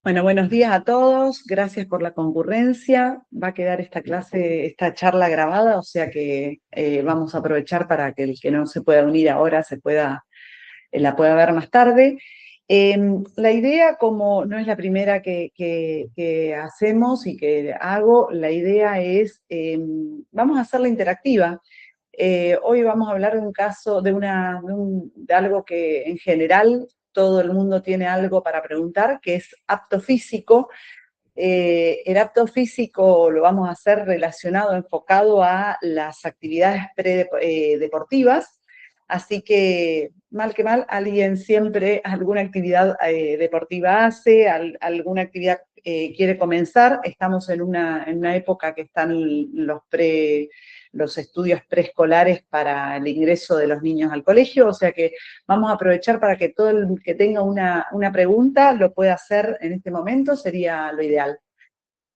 Bueno, buenos días a todos, gracias por la concurrencia. Va a quedar esta clase, esta charla grabada, o sea que vamos a aprovechar para que el que no se pueda unir ahora la pueda ver más tarde. La idea, como no es la primera que hacemos y que hago, la idea es, vamos a hacerla interactiva. Hoy vamos a hablar de un caso, de algo que en general todo el mundo tiene algo para preguntar, que es apto físico. El apto físico lo vamos a hacer relacionado, enfocado a las actividades deportivas, así que mal que mal, alguien siempre alguna actividad deportiva hace, alguna actividad quiere comenzar. Estamos en una época que están los estudios preescolares para el ingreso de los niños al colegio, o sea que vamos a aprovechar para que todo el que tenga una pregunta lo pueda hacer en este momento, sería lo ideal.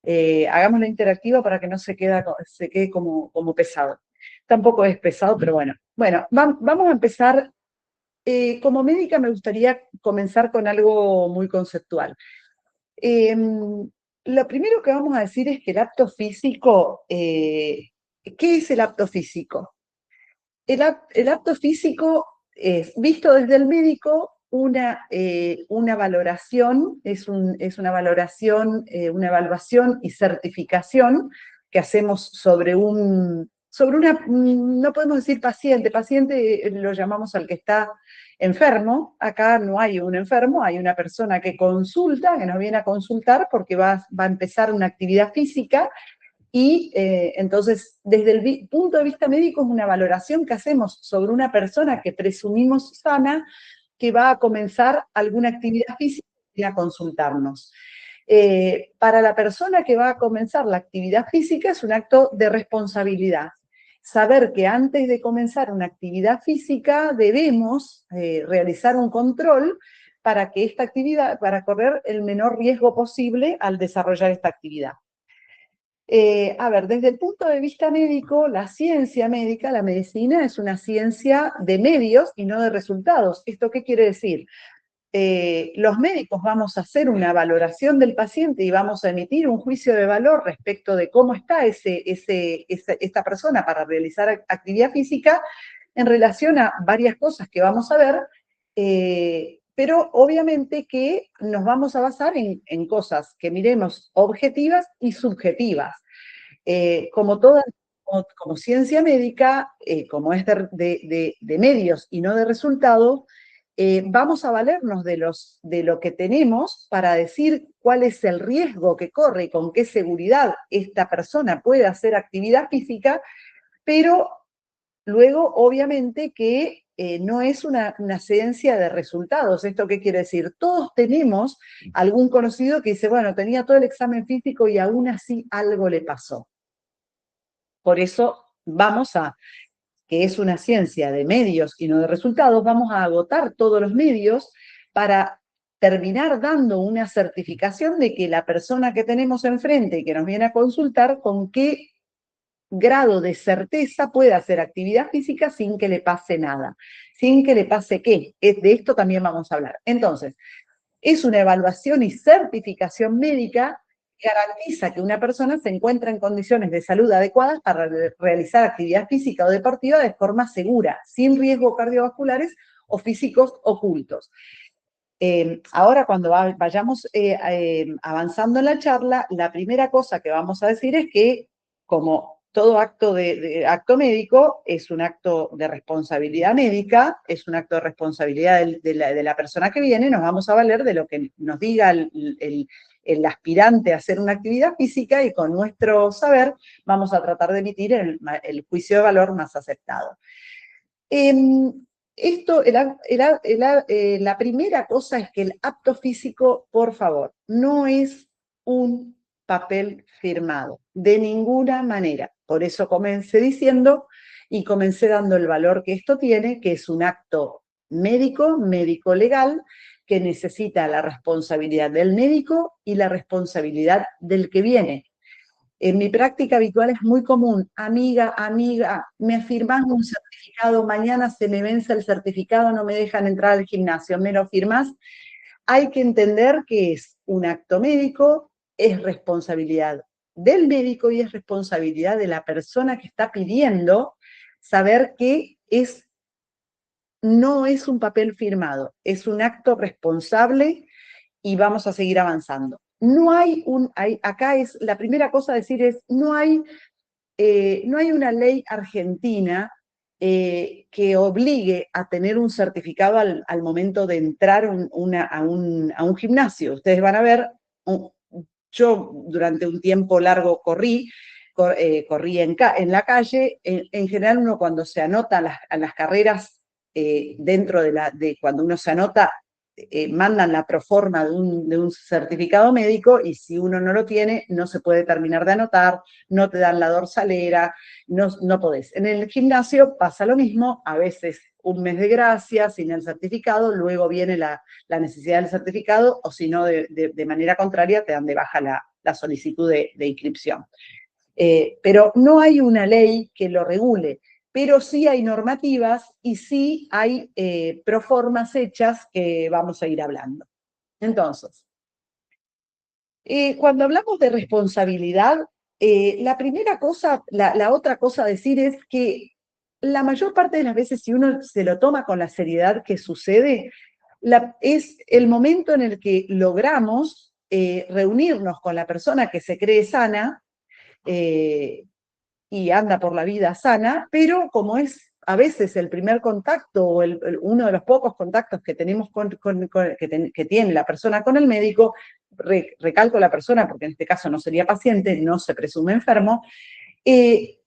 Hagámosla interactiva para que no se quede como pesado. Tampoco es pesado, pero bueno. Bueno, vamos a empezar. Como médica me gustaría comenzar con algo muy conceptual. Eh, lo primero que vamos a decir es que el apto físico, ¿qué es el apto físico? El apto físico es, visto desde el médico, una valoración, es una valoración, una evaluación y certificación que hacemos sobre una, no podemos decir paciente lo llamamos al que está enfermo. Acá no hay un enfermo, hay una persona que consulta, que nos viene a consultar porque va a empezar una actividad física. Y entonces, desde el punto de vista médico, es una valoración que hacemos sobre una persona que presumimos sana, que va a comenzar alguna actividad física y a consultarnos. Para la persona que va a comenzar la actividad física es un acto de responsabilidad. Saber que antes de comenzar una actividad física debemos realizar un control para que esta actividad, para correr el menor riesgo posible al desarrollar esta actividad. A ver, desde el punto de vista médico, la ciencia médica, la medicina, es una ciencia de medios y no de resultados. ¿Esto qué quiere decir? Los médicos vamos a hacer una valoración del paciente y vamos a emitir un juicio de valor respecto de cómo está esta persona para realizar actividad física en relación a varias cosas que vamos a ver, pero obviamente que nos vamos a basar en cosas que miremos objetivas y subjetivas. Como toda, como ciencia médica, como es de medios y no de resultados, vamos a valernos de lo que tenemos para decir cuál es el riesgo que corre y con qué seguridad esta persona puede hacer actividad física, pero luego, obviamente, que no es una ciencia de resultados. ¿Esto qué quiere decir? Todos tenemos algún conocido que dice, bueno, tenía todo el examen físico y aún así algo le pasó. Por eso que es una ciencia de medios y no de resultados, vamos a agotar todos los medios para terminar dando una certificación de que la persona que tenemos enfrente y que nos viene a consultar, con qué grado de certeza puede hacer actividad física sin que le pase nada. Sin que le pase qué. De esto también vamos a hablar. Entonces, es una evaluación y certificación médica que garantiza que una persona se encuentra en condiciones de salud adecuadas para realizar actividad física o deportiva de forma segura, sin riesgos cardiovasculares o físicos ocultos. Ahora, cuando vayamos avanzando en la charla, la primera cosa que vamos a decir es que, como todo acto de acto médico, es un acto de responsabilidad médica, es un acto de responsabilidad de la persona que viene, nos vamos a valer de lo que nos diga el aspirante a hacer una actividad física y con nuestro saber vamos a tratar de emitir el juicio de valor más aceptado. La primera cosa es que el apto físico, por favor, no es un papel firmado, de ninguna manera. Por eso comencé diciendo y comencé dando el valor que esto tiene, que es un acto médico legal, que necesita la responsabilidad del médico y la responsabilidad del que viene. En mi práctica habitual es muy común, amiga, me firmás un certificado, mañana se me vence el certificado, no me dejan entrar al gimnasio, ¿me lo firmás? hay que entender que es un acto médico, es responsabilidad del médico y es responsabilidad de la persona que está pidiendo saber que no es un papel firmado, es un acto responsable y vamos a seguir avanzando. No hay acá es, la primera cosa a decir es, no hay una ley argentina que obligue a tener un certificado al momento de entrar a un gimnasio. Ustedes van a ver, yo durante un tiempo largo corrí en la calle. En general uno cuando se anota a las carreras, dentro de cuando uno se anota, mandan la proforma de un certificado médico, y si uno no lo tiene, no se puede terminar de anotar, no te dan la dorsalera, no podés. En el gimnasio pasa lo mismo, a veces un mes de gracia sin el certificado, luego viene la necesidad del certificado, o si no, de manera contraria, te dan de baja la solicitud de inscripción. Pero no hay una ley que lo regule, pero sí hay normativas y sí hay proformas hechas que vamos a ir hablando. Entonces, cuando hablamos de responsabilidad, la primera cosa, la otra cosa a decir es que la mayor parte de las veces, si uno se lo toma con la seriedad que sucede, es el momento en el que logramos reunirnos con la persona que se cree sana, y anda por la vida sana, pero como es a veces el primer contacto o uno de los pocos contactos que tenemos que tiene la persona con el médico, recalco la persona porque en este caso no sería paciente, no se presume enfermo,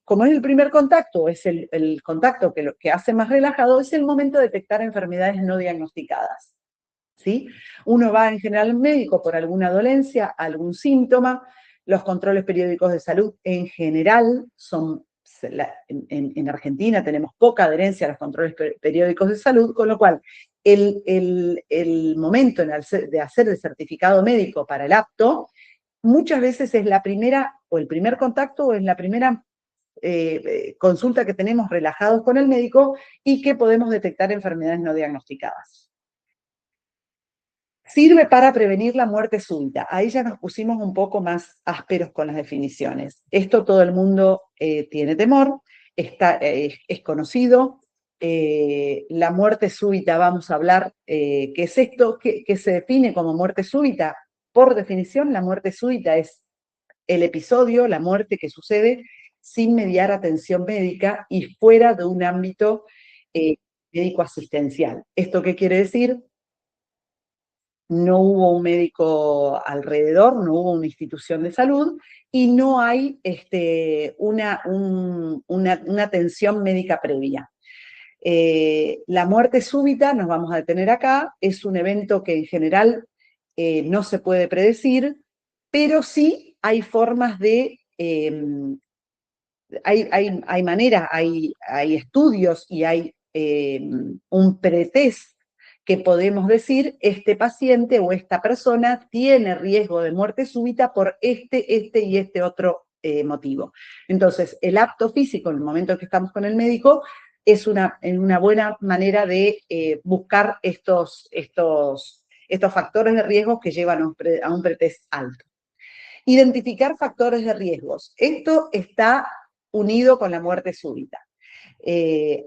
como es el primer contacto, es el contacto que hace más relajado, es el momento de detectar enfermedades no diagnosticadas. ¿Sí? Uno va en general al médico por alguna dolencia, algún síntoma. Los controles periódicos de salud en general son, en Argentina tenemos poca adherencia a los controles periódicos de salud, con lo cual el momento de hacer el certificado médico para el apto muchas veces es la primera o el primer contacto o es la primera consulta que tenemos relajados con el médico y que podemos detectar enfermedades no diagnosticadas. Sirve para prevenir la muerte súbita. Ahí ya nos pusimos un poco más ásperos con las definiciones. Esto todo el mundo tiene temor, es conocido. La muerte súbita, vamos a hablar, ¿qué es esto? ¿Qué se define como muerte súbita? Por definición, la muerte súbita es el episodio, la muerte que sucede sin mediar atención médica y fuera de un ámbito médico asistencial. ¿Esto qué quiere decir? No hubo un médico alrededor, no hubo una institución de salud y no hay una atención médica previa. La muerte súbita, nos vamos a detener acá, es un evento que en general no se puede predecir, pero sí hay formas de, hay maneras, hay estudios y hay un pretest que podemos decir, este paciente o esta persona tiene riesgo de muerte súbita por este y este otro motivo. Entonces, el apto físico, en el momento en que estamos con el médico, es una buena manera de buscar estos factores de riesgo que llevan a un pretest alto. Identificar factores de riesgos. Esto está unido con la muerte súbita.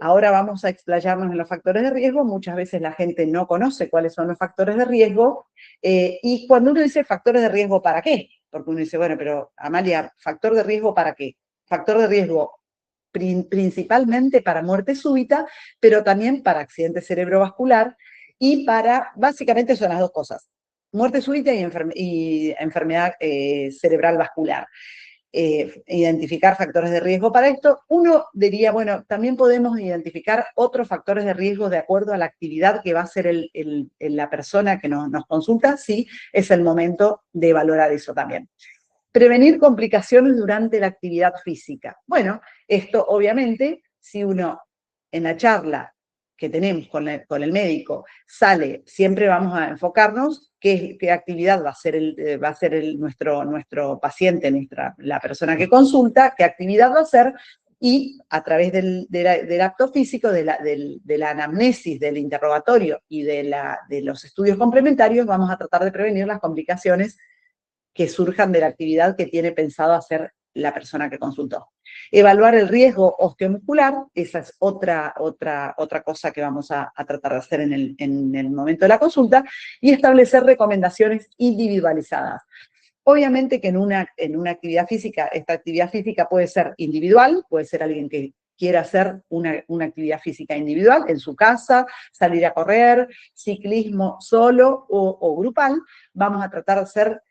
Ahora vamos a explayarnos en los factores de riesgo. Muchas veces la gente no conoce cuáles son los factores de riesgo, y cuando uno dice factores de riesgo, ¿para qué? Porque uno dice, bueno, pero Amalia, ¿factor de riesgo para qué? Factor de riesgo principalmente para muerte súbita, pero también para accidente cerebrovascular y básicamente son las dos cosas, muerte súbita y enfermedad cerebral vascular. Identificar factores de riesgo para esto. Uno diría, bueno, también podemos identificar otros factores de riesgo de acuerdo a la actividad que va a hacer la persona que nos consulta, sí, es el momento de valorar eso también. Prevenir complicaciones durante la actividad física. Bueno, esto obviamente, si uno en la charla que tenemos con el médico sale, siempre vamos a enfocarnos qué actividad va a ser nuestro paciente, la persona que consulta, qué actividad va a hacer y a través del acto físico, de la anamnesis, del interrogatorio y de los estudios complementarios, vamos a tratar de prevenir las complicaciones que surjan de la actividad que tiene pensado hacer la persona que consultó. Evaluar el riesgo osteomuscular, esa es otra cosa que vamos a tratar de hacer en el momento de la consulta, y establecer recomendaciones individualizadas. Obviamente que en una actividad física, esta actividad física puede ser individual, puede ser alguien que quiera hacer una actividad física individual en su casa, salir a correr, ciclismo solo o grupal. Vamos a tratar de hacer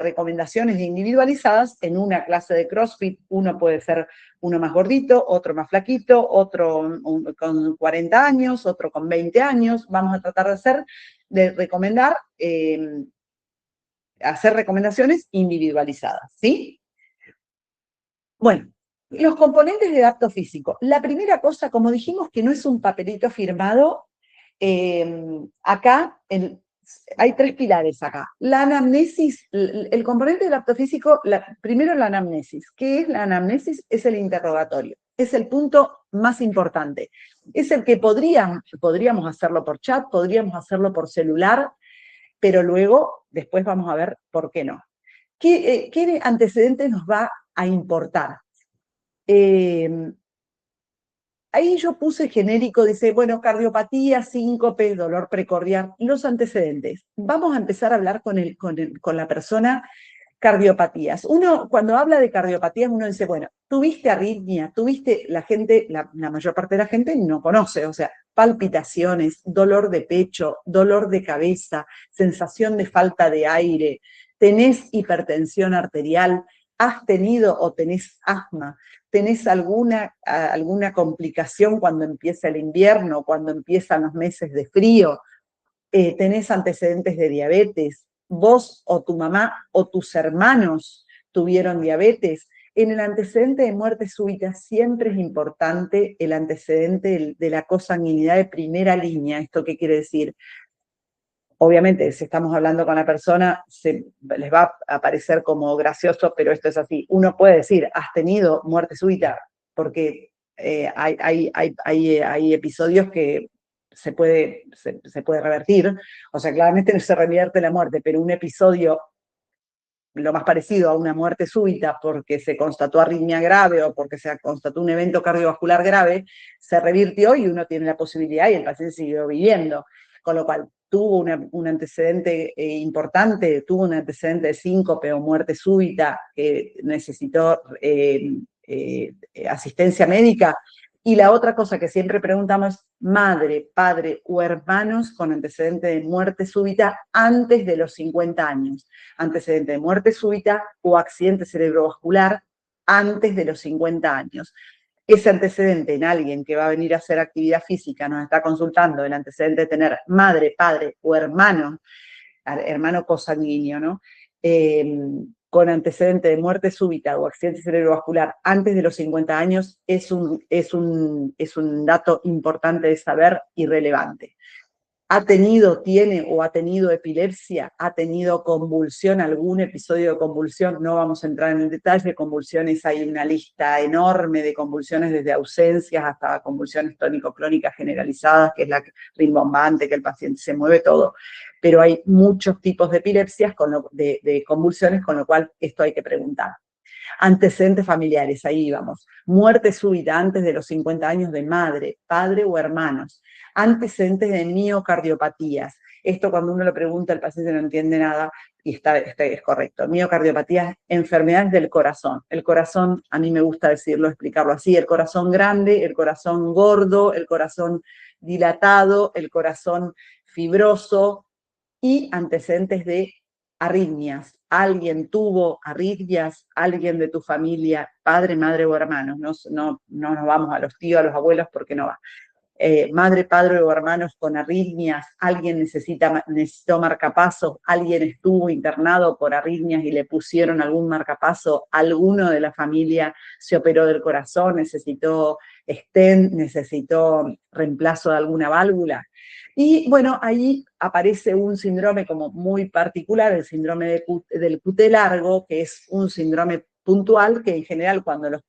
recomendaciones individualizadas en una clase de CrossFit. Uno puede ser uno más gordito, otro más flaquito, otro con 40 años, otro con 20 años. Vamos a tratar de recomendar hacer recomendaciones individualizadas, ¿sí? Bueno, los componentes del acto físico. La primera cosa, como dijimos, que no es un papelito firmado, acá hay 3 pilares acá. La anamnesis, el componente del acto físico, primero la anamnesis. ¿Qué es la anamnesis? Es el interrogatorio. Es el punto más importante. Es el que podríamos hacerlo por chat, podríamos hacerlo por celular, pero luego, después vamos a ver por qué no. ¿Qué antecedentes nos va a importar? Ahí yo puse genérico, dice, bueno, cardiopatía, síncope, dolor precordial, los antecedentes. Vamos a empezar a hablar con la persona cardiopatías. Uno, cuando habla de cardiopatías, uno dice, bueno, tuviste arritmia, la mayor parte de la gente no conoce, o sea, palpitaciones, dolor de pecho, dolor de cabeza, sensación de falta de aire, tenés hipertensión arterial, has tenido o tenés asma, tenés alguna complicación cuando empieza el invierno, cuando empiezan los meses de frío, tenés antecedentes de diabetes, vos o tu mamá o tus hermanos tuvieron diabetes. En el antecedente de muerte súbita siempre es importante el antecedente de la cosanguinidad de primera línea. ¿Esto qué quiere decir? Obviamente, si estamos hablando con la persona, les va a parecer como gracioso, pero esto es así. Uno puede decir, has tenido muerte súbita, porque hay episodios que se puede revertir. O sea, claramente no se revierte la muerte, pero un episodio lo más parecido a una muerte súbita porque se constató arritmia grave o porque se constató un evento cardiovascular grave, se revirtió y uno tiene la posibilidad y el paciente siguió viviendo. Con lo cual, tuvo un antecedente importante, tuvo un antecedente de síncope o muerte súbita que necesitó asistencia médica. Y la otra cosa que siempre preguntamos, madre, padre o hermanos con antecedente de muerte súbita antes de los 50 años. Antecedente de muerte súbita o accidente cerebrovascular antes de los 50 años. Ese antecedente en alguien que va a venir a hacer actividad física, nos está consultando el antecedente de tener madre, padre o hermano cosanguíneo, ¿no? Con antecedente de muerte súbita o accidente cerebrovascular antes de los 50 años es un dato importante de saber y relevante. Tiene o ha tenido epilepsia, ha tenido convulsión, algún episodio de convulsión, no vamos a entrar en el detalle, convulsiones, hay una lista enorme de convulsiones desde ausencias hasta convulsiones tónico-clónicas generalizadas, que es la rimbombante, que el paciente se mueve todo, pero hay muchos tipos de epilepsias, de convulsiones, con lo cual esto hay que preguntar. Antecedentes familiares, ahí vamos. Muerte súbita antes de los 50 años de madre, padre o hermanos. Antecedentes de miocardiopatías. Esto cuando uno lo pregunta, el paciente no entiende nada y es correcto. Miocardiopatía, enfermedades del corazón. El corazón, a mí me gusta decirlo, explicarlo así, el corazón grande, el corazón gordo, el corazón dilatado, el corazón fibroso y antecedentes de arritmias. Alguien tuvo arritmias, alguien de tu familia, padre, madre o hermanos. No nos vamos a los tíos, a los abuelos, porque no va. Madre, padre o hermanos con arritmias, alguien necesitó marcapaso, alguien estuvo internado por arritmias y le pusieron algún marcapaso, alguno de la familia se operó del corazón, necesitó stent, necesitó reemplazo de alguna válvula. Y bueno, ahí aparece un síndrome como muy particular, el síndrome del QT largo, que es un síndrome puntual que en general cuando los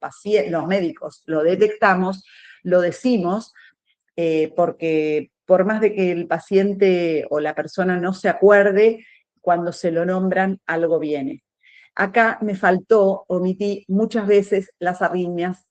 médicos lo detectamos, lo decimos, porque por más de que el paciente o la persona no se acuerde, cuando se lo nombran, algo viene. Acá me faltó, omití muchas veces las arritmias,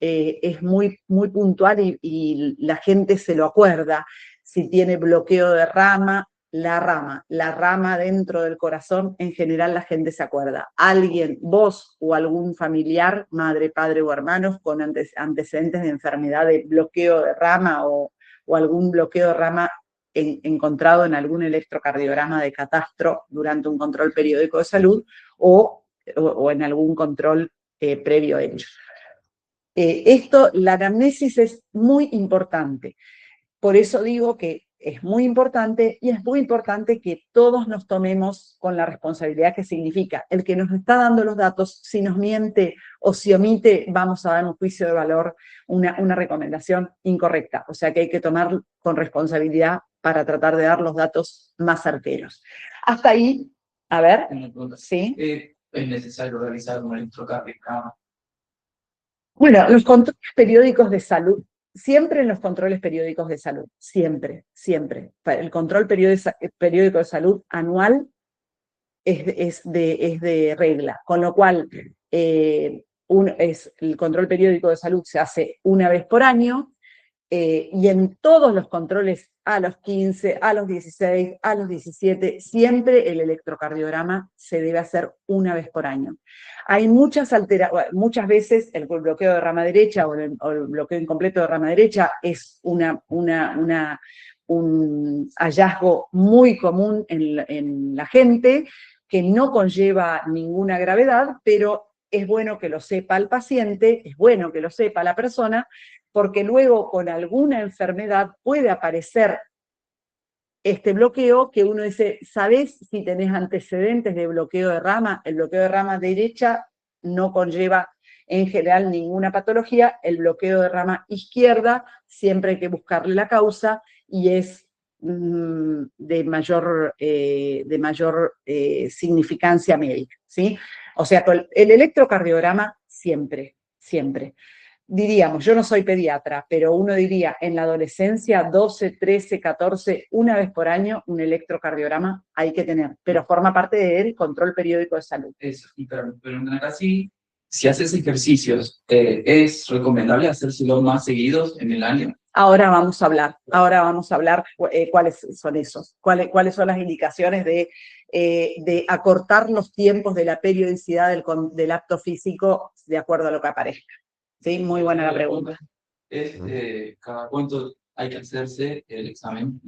es muy, muy puntual y la gente se lo acuerda. Si tiene bloqueo de rama, la rama dentro del corazón, en general la gente se acuerda. Alguien, vos o algún familiar, madre, padre o hermanos con antecedentes de enfermedad de bloqueo de rama o algún bloqueo de rama encontrado en algún electrocardiograma de catastro durante un control periódico de salud o en algún control previo hecho. La anamnesis es muy importante. Por eso digo que es muy importante y es muy importante que todos nos tomemos con la responsabilidad que significa. El que nos está dando los datos, si nos miente o si omite, vamos a dar un juicio de valor, una recomendación incorrecta. O sea que hay que tomar con responsabilidad para tratar de dar los datos más certeros. Hasta ahí, a ver, ¿sí? ¿Es necesario realizar un electrocardiograma? Bueno, los controles periódicos de salud, siempre en los controles periódicos de salud, siempre, siempre. El control periódico de salud anual es de regla, con lo cual el control periódico de salud se hace una vez por año, y en todos los controles a los 15, a los 16, a los 17, siempre el electrocardiograma se debe hacer una vez por año. Hay muchas veces el bloqueo de rama derecha o el bloqueo incompleto de rama derecha es un hallazgo muy común en la gente, que no conlleva ninguna gravedad, pero es bueno que lo sepa el paciente, es bueno que lo sepa la persona, porque luego con alguna enfermedad puede aparecer este bloqueo que uno dice, ¿sabés si tenés antecedentes de bloqueo de rama? El bloqueo de rama derecha no conlleva en general ninguna patología, el bloqueo de rama izquierda siempre hay que buscarle la causa y es de mayor significancia médica, ¿sí? O sea, el electrocardiograma siempre, siempre. Diríamos, yo no soy pediatra, pero uno diría en la adolescencia, 12, 13, 14, una vez por año, un electrocardiograma hay que tener, pero forma parte del control periódico de salud. Eso, pero así, si haces ejercicios, ¿es recomendable hacérselo más seguidos en el año? Ahora vamos a hablar cuáles son esos, cuáles son las indicaciones de acortar los tiempos de la periodicidad del acto físico de acuerdo a lo que aparezca. Sí, muy buena la pregunta. ¿Cada cuánto hay que hacerse el examen?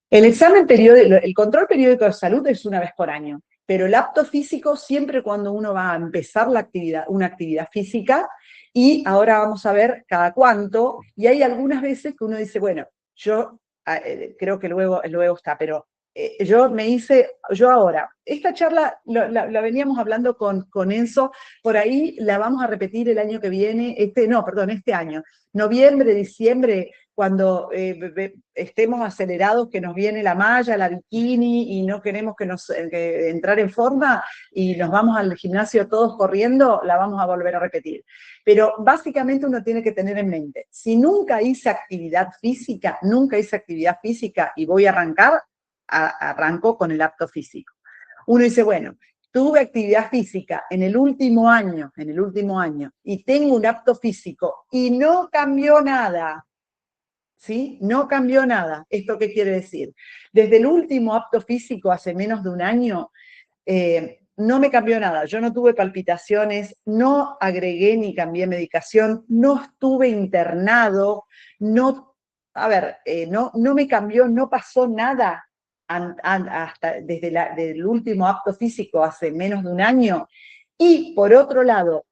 El control periódico de salud es una vez por año, pero el acto físico siempre cuando uno va a empezar una actividad física, y ahora vamos a ver cada cuánto, y hay algunas veces que uno dice, bueno, yo creo que luego está, pero yo ahora, esta charla la veníamos hablando con Enzo, por ahí la vamos a repetir el año que viene, este año, noviembre, diciembre, cuando estemos acelerados, que nos viene la malla, la bikini, y no queremos que entrar en forma, y nos vamos al gimnasio todos corriendo, la vamos a volver a repetir. Pero básicamente uno tiene que tener en mente, si nunca hice actividad física y voy a arrancar, arranco con el acto físico. Uno dice, bueno, tuve actividad física en el último año, y tengo un acto físico y no cambió nada, ¿sí? No cambió nada. ¿Esto qué quiere decir? Desde el último acto físico, hace menos de un año, no me cambió nada. Yo no tuve palpitaciones, no agregué ni cambié medicación, no estuve internado, no me cambió, no pasó nada hasta desde el último acto físico hace menos de un año. Y por otro lado,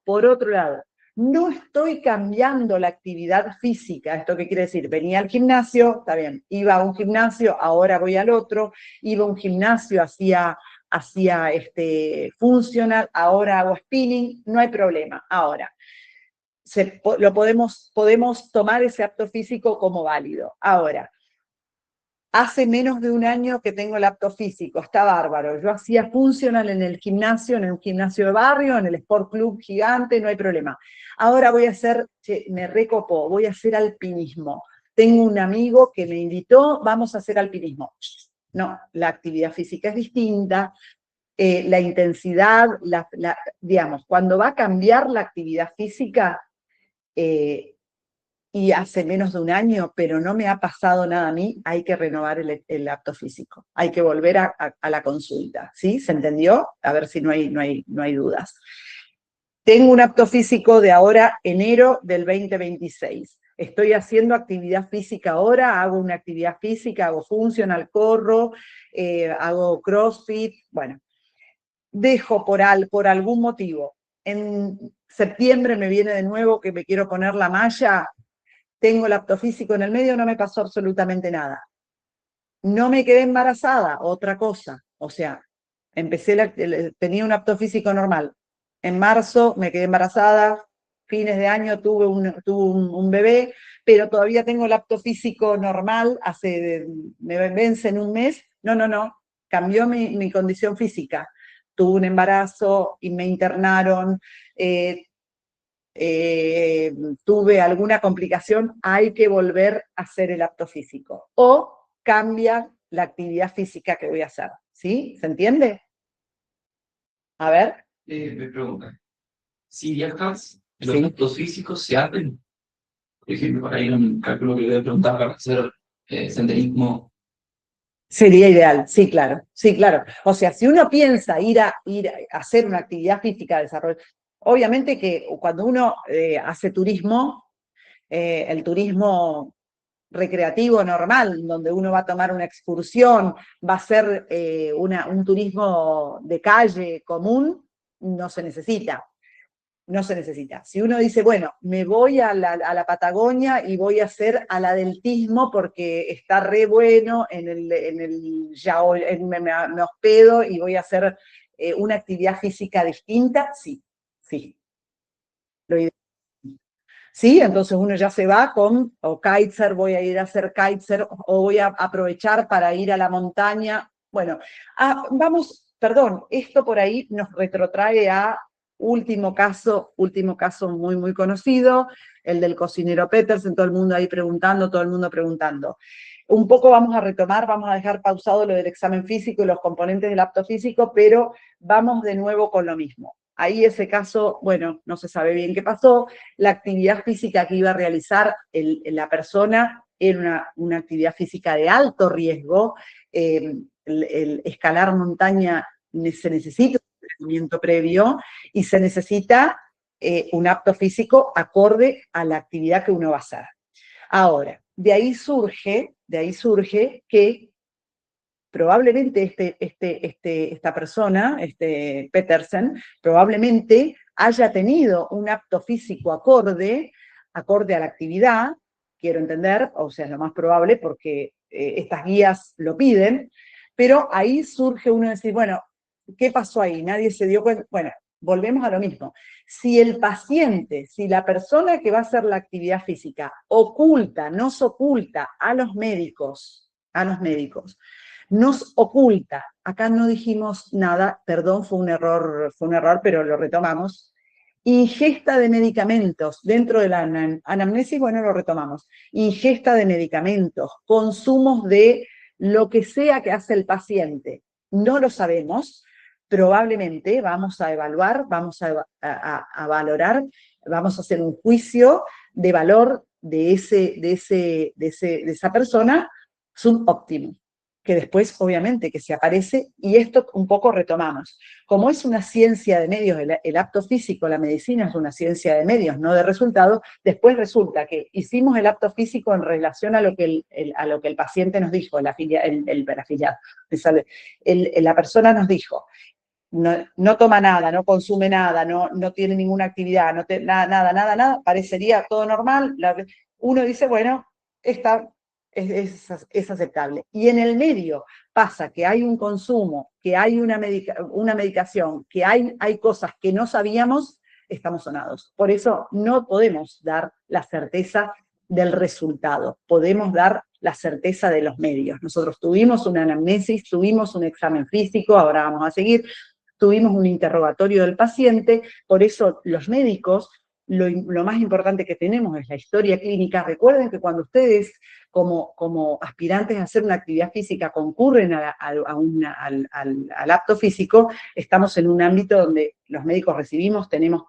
no estoy cambiando la actividad física. ¿Esto qué quiere decir? Venía al gimnasio, está bien, iba a un gimnasio, ahora voy al otro, iba a un gimnasio, hacía funcional, ahora hago spinning, no hay problema. Ahora, podemos tomar ese acto físico como válido. Ahora, hace menos de un año que tengo el apto físico, está bárbaro. Yo hacía funcional en el gimnasio de barrio, en el Sport Club gigante, no hay problema. Ahora voy a hacer, me recopó, voy a hacer alpinismo. Tengo un amigo que me invitó, vamos a hacer alpinismo. No, la actividad física es distinta, la intensidad, digamos, cuando va a cambiar la actividad física, y hace menos de un año, pero no me ha pasado nada a mí, hay que renovar el apto físico, hay que volver a la consulta, ¿sí? ¿Se entendió? A ver si no hay dudas. Tengo un apto físico de ahora, enero del 2026. Estoy haciendo actividad física ahora, hago una actividad física, hago funcional, corro, hago crossfit, bueno. Dejo por algún motivo. En septiembre me viene de nuevo que me quiero poner la malla, tengo el apto físico en el medio, no me pasó absolutamente nada. No me quedé embarazada, otra cosa. O sea, tenía un apto físico normal. En marzo me quedé embarazada, fines de año tuve un bebé, pero todavía tengo el apto físico normal, me vence en un mes. No, cambió mi condición física. Tuve un embarazo y me internaron, tuve alguna complicación, hay que volver a hacer el apto físico. O cambia la actividad física que voy a hacer. ¿Sí? ¿Se entiende? A ver. Me preguntan, si viajas, los Sí. actos físicos se hacen, por ejemplo, para ir a un cálculo que le voy a preguntar para hacer senderismo. Sería ideal, sí, claro, sí, claro. O sea, si uno piensa ir a hacer una actividad física de desarrollo, obviamente que cuando uno hace turismo, el turismo recreativo normal, donde uno va a tomar una excursión, va a ser un turismo de calle común, no se necesita. No se necesita. Si uno dice, bueno, me voy a la Patagonia y voy a hacer aladeltismo porque está re bueno me hospedo y voy a hacer una actividad física distinta, sí, sí. Lo ideal. Sí, entonces uno ya se va o kitesurf, voy a ir a hacer kitesurf, o voy a aprovechar para ir a la montaña. Bueno, perdón, esto por ahí nos retrotrae a último caso muy, muy conocido, el del cocinero Petersen, todo el mundo ahí preguntando, todo el mundo preguntando. Un poco vamos a retomar, vamos a dejar pausado lo del examen físico y los componentes del apto físico, pero vamos de nuevo con lo mismo. Ahí ese caso, bueno, no se sabe bien qué pasó. La actividad física que iba a realizar la persona era una actividad física de alto riesgo. El escalar montaña se necesita un entrenamiento previo y se necesita un apto físico acorde a la actividad que uno va a hacer. Ahora, de ahí surge que probablemente esta persona, Petersen, probablemente haya tenido un apto físico acorde a la actividad, quiero entender, o sea, es lo más probable porque estas guías lo piden, pero ahí surge uno decir, bueno, ¿qué pasó ahí? Nadie se dio cuenta. Bueno, volvemos a lo mismo. Si el paciente, si la persona que va a hacer la actividad física nos oculta a los médicos, nos oculta, acá no dijimos nada, perdón, fue un error, pero lo retomamos, ingesta de medicamentos dentro de la anamnesis, bueno, lo retomamos, ingesta de medicamentos, consumos de lo que sea que hace el paciente, no lo sabemos, probablemente vamos a evaluar, vamos a valorar, vamos a hacer un juicio de valor de esa persona subóptimo, que después, obviamente, que se aparece, y esto un poco retomamos. Como es una ciencia de medios, el apto físico, la medicina es una ciencia de medios, no de resultados, después resulta que hicimos el apto físico en relación a lo que el paciente nos dijo, la persona nos dijo, no toma nada, no consume nada, no tiene ninguna actividad, nada, parecería todo normal. Uno dice, bueno, esta es aceptable. Y en el medio pasa que hay un consumo, que hay una medicación, que hay cosas que no sabíamos, estamos sonados. Por eso no podemos dar la certeza del resultado, podemos dar la certeza de los medios. Nosotros tuvimos una anamnesis, tuvimos un examen físico, ahora vamos a seguir, tuvimos un interrogatorio del paciente, por eso los médicos, lo más importante que tenemos es la historia clínica. Recuerden que cuando ustedes, como aspirantes a hacer una actividad física, concurren al apto físico, estamos en un ámbito donde los médicos recibimos, tenemos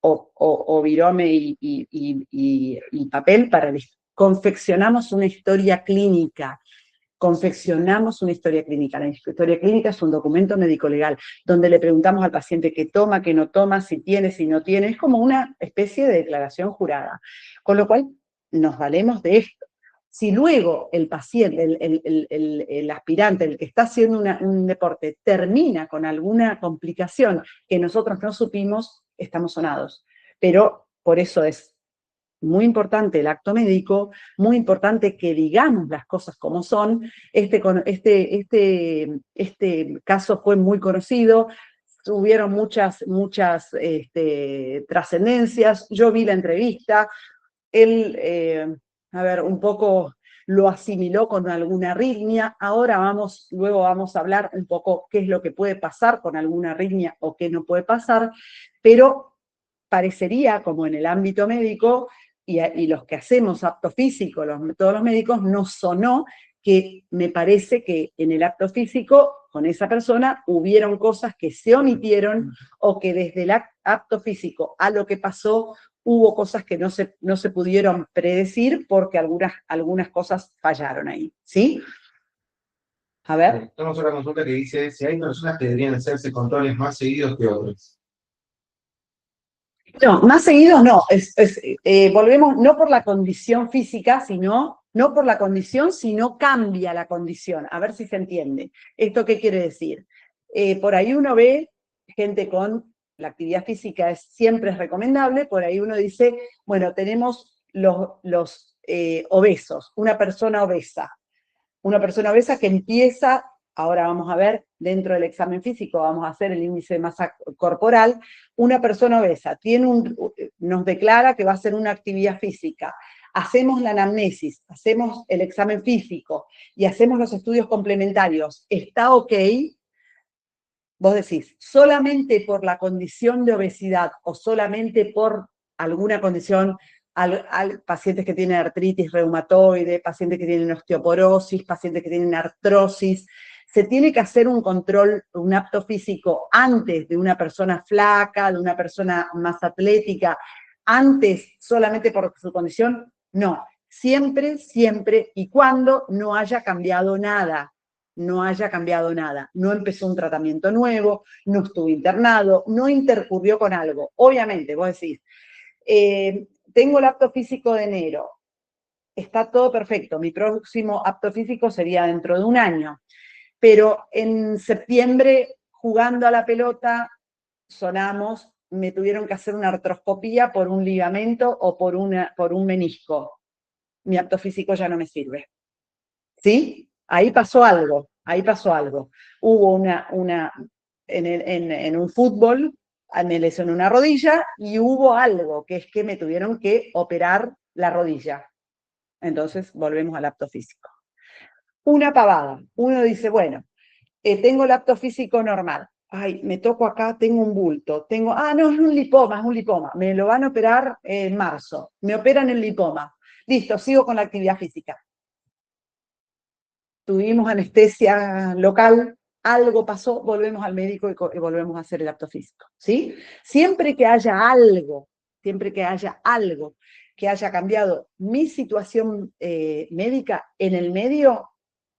o virome y papel confeccionamos una historia clínica. Confeccionamos una historia clínica. La historia clínica es un documento médico-legal, donde le preguntamos al paciente qué toma, qué no toma, si tiene, si no tiene. Es como una especie de declaración jurada. Con lo cual, nos valemos de esto. Si luego el paciente, el aspirante, el que está haciendo un deporte, termina con alguna complicación que nosotros no supimos, estamos sonados. Pero por eso es muy importante el acto médico, muy importante que digamos las cosas como son. Este caso fue muy conocido, tuvieron muchas trascendencias. Yo vi la entrevista, él, un poco lo asimiló con alguna arritmia. Ahora luego vamos a hablar un poco qué es lo que puede pasar con alguna arritmia o qué no puede pasar, pero parecería, como en el ámbito médico, y los que hacemos apto físico, todos los médicos, nos sonó que me parece que en el acto físico, con esa persona, hubieron cosas que se omitieron, o que desde el acto físico a lo que pasó, hubo cosas que no se pudieron predecir porque algunas cosas fallaron ahí, ¿sí? A ver. Tenemos una consulta que dice si hay personas que deberían hacerse controles más seguidos que otros. No, más seguidos no. Volvemos no por la condición física, no por la condición, sino cambia la condición. A ver si se entiende. ¿Esto qué quiere decir? Por ahí uno ve gente con la actividad física siempre es recomendable. Por ahí uno dice, bueno, tenemos los obesos, una persona obesa que empieza. Ahora vamos a ver, dentro del examen físico, vamos a hacer el índice de masa corporal. Una persona obesa nos declara que va a hacer una actividad física. Hacemos la anamnesis, hacemos el examen físico y hacemos los estudios complementarios. ¿Está ok? Vos decís, solamente por la condición de obesidad o solamente por alguna condición, pacientes que tienen artritis reumatoide, pacientes que tienen osteoporosis, pacientes que tienen artrosis. Se tiene que hacer un control, un apto físico antes de una persona flaca, de una persona más atlética, antes solamente por su condición. No, siempre, siempre y cuando no haya cambiado nada. No haya cambiado nada, no empezó un tratamiento nuevo, no estuvo internado, no intercurrió con algo. Obviamente, vos decís, tengo el apto físico de enero, está todo perfecto, mi próximo apto físico sería dentro de un año, pero en septiembre, jugando a la pelota, sonamos, me tuvieron que hacer una artroscopía por un ligamento o por un menisco. Mi apto físico ya no me sirve. ¿Sí? Ahí pasó algo. Hubo en un fútbol, me lesioné una rodilla y hubo algo, que es que me tuvieron que operar la rodilla. Entonces volvemos al apto físico. Una pavada. Uno dice, bueno, tengo el apto físico normal. Ay, me toco acá, tengo un bulto. No, es un lipoma. Me lo van a operar en marzo. Me operan el lipoma. Listo, sigo con la actividad física. Tuvimos anestesia local, algo pasó, volvemos al médico y volvemos a hacer el apto físico, ¿sí? Siempre que haya algo que haya cambiado mi situación médica en el medio,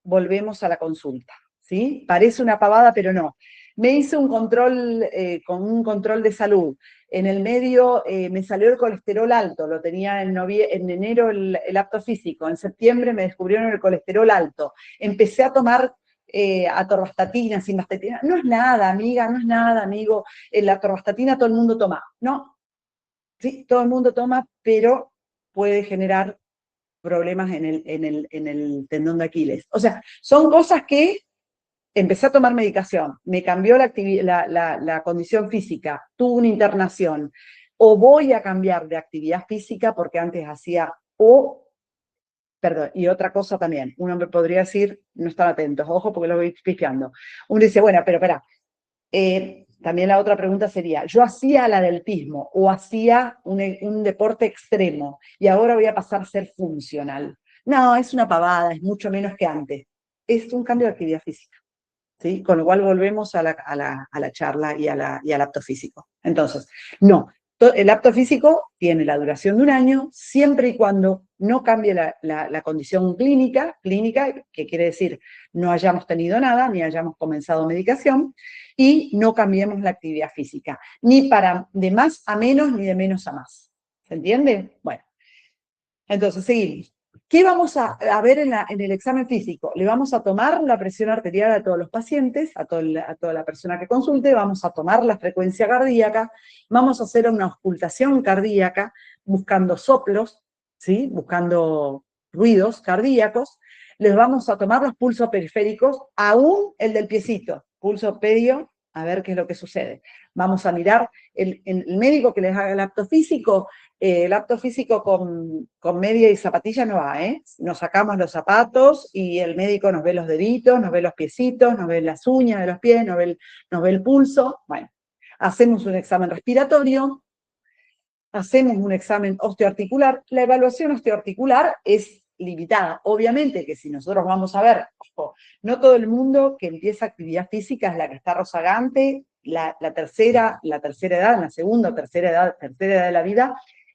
volvemos a la consulta, ¿sí? Parece una pavada, pero no. Me hice un control con un control de salud. En el medio me salió el colesterol alto, lo tenía en enero el apto físico, en septiembre me descubrieron el colesterol alto. Empecé a tomar atorvastatina, simvastatina. No es nada, amiga, no es nada, amigo. La atorvastatina todo el mundo toma. No, sí, todo el mundo toma, pero puede generar problemas en el tendón de Aquiles. O sea, son cosas que empecé a tomar medicación, me cambió la condición física, tuve una internación, o voy a cambiar de actividad física porque antes hacía, o perdón, y otra cosa también, uno me podría decir, no están atentos, ojo porque lo voy pifiando. Uno dice, bueno, pero espera, también la otra pregunta sería, yo hacía el atletismo o hacía un deporte extremo y ahora voy a pasar a ser funcional. No, es una pavada, es mucho menos que antes. Es un cambio de actividad física, ¿sí? Con lo cual volvemos a la charla y al apto físico. Entonces, no, el apto físico tiene la duración de un año, siempre y cuando no cambie la condición clínica, que quiere decir no hayamos tenido nada, ni hayamos comenzado medicación, y no cambiemos la actividad física, ni para de más a menos, ni de menos a más. ¿Se entiende? Bueno, entonces seguimos. ¿Qué vamos a ver en el examen físico? Le vamos a tomar la presión arterial a todos los pacientes, a toda la persona que consulte, vamos a tomar la frecuencia cardíaca, vamos a hacer una auscultación cardíaca, buscando soplos, ¿sí? Buscando ruidos cardíacos, les vamos a tomar los pulsos periféricos, aún el del piecito, pulso pedio, a ver qué es lo que sucede. Vamos a mirar, el médico que les haga el apto físico con media y zapatilla no va, ¿eh? Nos sacamos los zapatos y el médico nos ve los deditos, nos ve los piecitos, nos ve las uñas de los pies, nos ve el pulso. Bueno, hacemos un examen respiratorio, hacemos un examen osteoarticular. La evaluación osteoarticular es limitada. Obviamente que si nosotros vamos a ver, ojo, no todo el mundo que empieza actividad física es la que está rozagante, la tercera edad, en la segunda o tercera edad de la vida,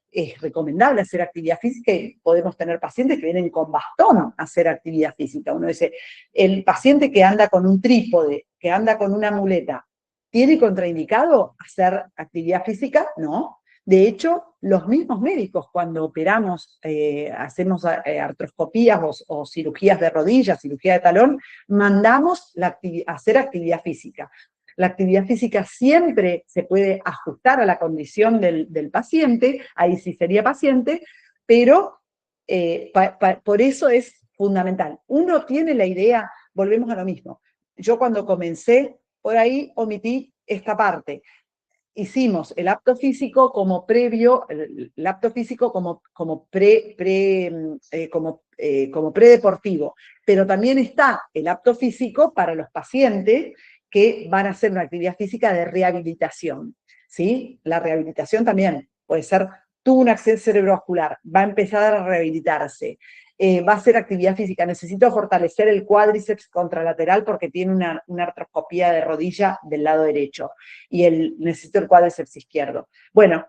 es recomendable hacer actividad física y podemos tener pacientes que vienen con bastón a hacer actividad física. Uno dice, el paciente que anda con un trípode, que anda con una muleta, ¿tiene contraindicado hacer actividad física? No. De hecho, los mismos médicos cuando operamos, hacemos artroscopías o cirugías de rodillas, cirugía de talón, mandamos hacer actividad física. La actividad física siempre se puede ajustar a la condición del paciente, ahí sí sería paciente, pero por eso es fundamental. Uno tiene la idea, volvemos a lo mismo. Yo cuando comencé, por ahí omití esta parte. Hicimos el apto físico como previo, el apto físico como predeportivo, pero también está el apto físico para los pacientes que van a hacer una actividad física de rehabilitación, ¿sí? La rehabilitación también puede ser, tuvo un accidente cerebrovascular, va a empezar a rehabilitarse, va a hacer actividad física, necesito fortalecer el cuádriceps contralateral porque tiene una artroscopía de rodilla del lado derecho, y necesito el cuádriceps izquierdo. Bueno,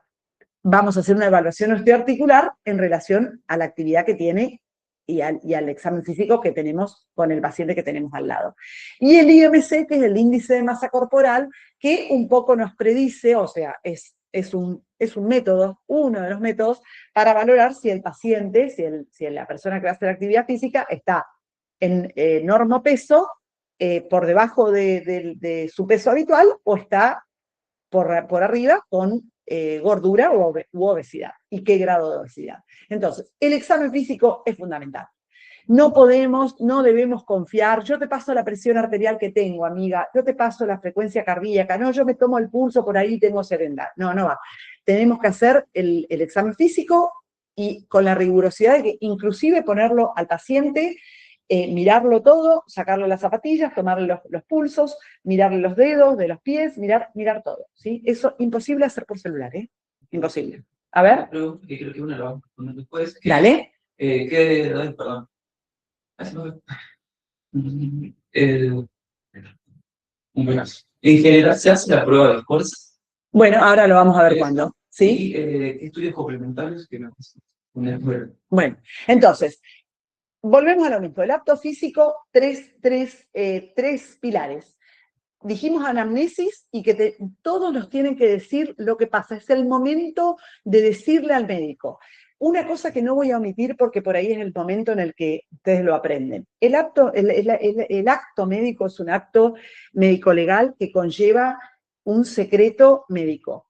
vamos a hacer una evaluación osteoarticular en relación a la actividad que tiene y al examen físico que tenemos con el paciente que tenemos al lado. Y el IMC, que es el índice de masa corporal, que un poco nos predice, o sea, es un método, uno de los métodos, para valorar si el paciente, si la persona que va a hacer actividad física está en normopeso, por debajo de su peso habitual, o está por arriba con gordura u obesidad, y qué grado de obesidad. Entonces, el examen físico es fundamental. No debemos confiar, yo te paso la presión arterial que tengo, amiga, yo te paso la frecuencia cardíaca, no, yo me tomo el pulso por ahí, tengo serenidad. No, no va. Tenemos que hacer el examen físico y con la rigurosidad de que inclusive ponerlo al paciente, mirarlo todo, sacarle las zapatillas, tomarle los pulsos, mirarle los dedos de los pies, mirar todo, ¿sí? Eso imposible hacer por celular, ¿eh? Imposible. A ver. Creo que una lo vamos a poner después. Dale. Perdón. Bueno, en general se hace la prueba de fuerza. Bueno, ahora lo vamos a ver cuándo, ¿sí? Y estudios complementarios que nos poner. Bueno, entonces, volvemos a lo mismo. El apto físico, tres pilares. Dijimos anamnesis y que todos nos tienen que decir lo que pasa. Es el momento de decirle al médico. Una cosa que no voy a omitir porque por ahí es el momento en el que ustedes lo aprenden. El acto médico es un acto médico-legal que conlleva un secreto médico.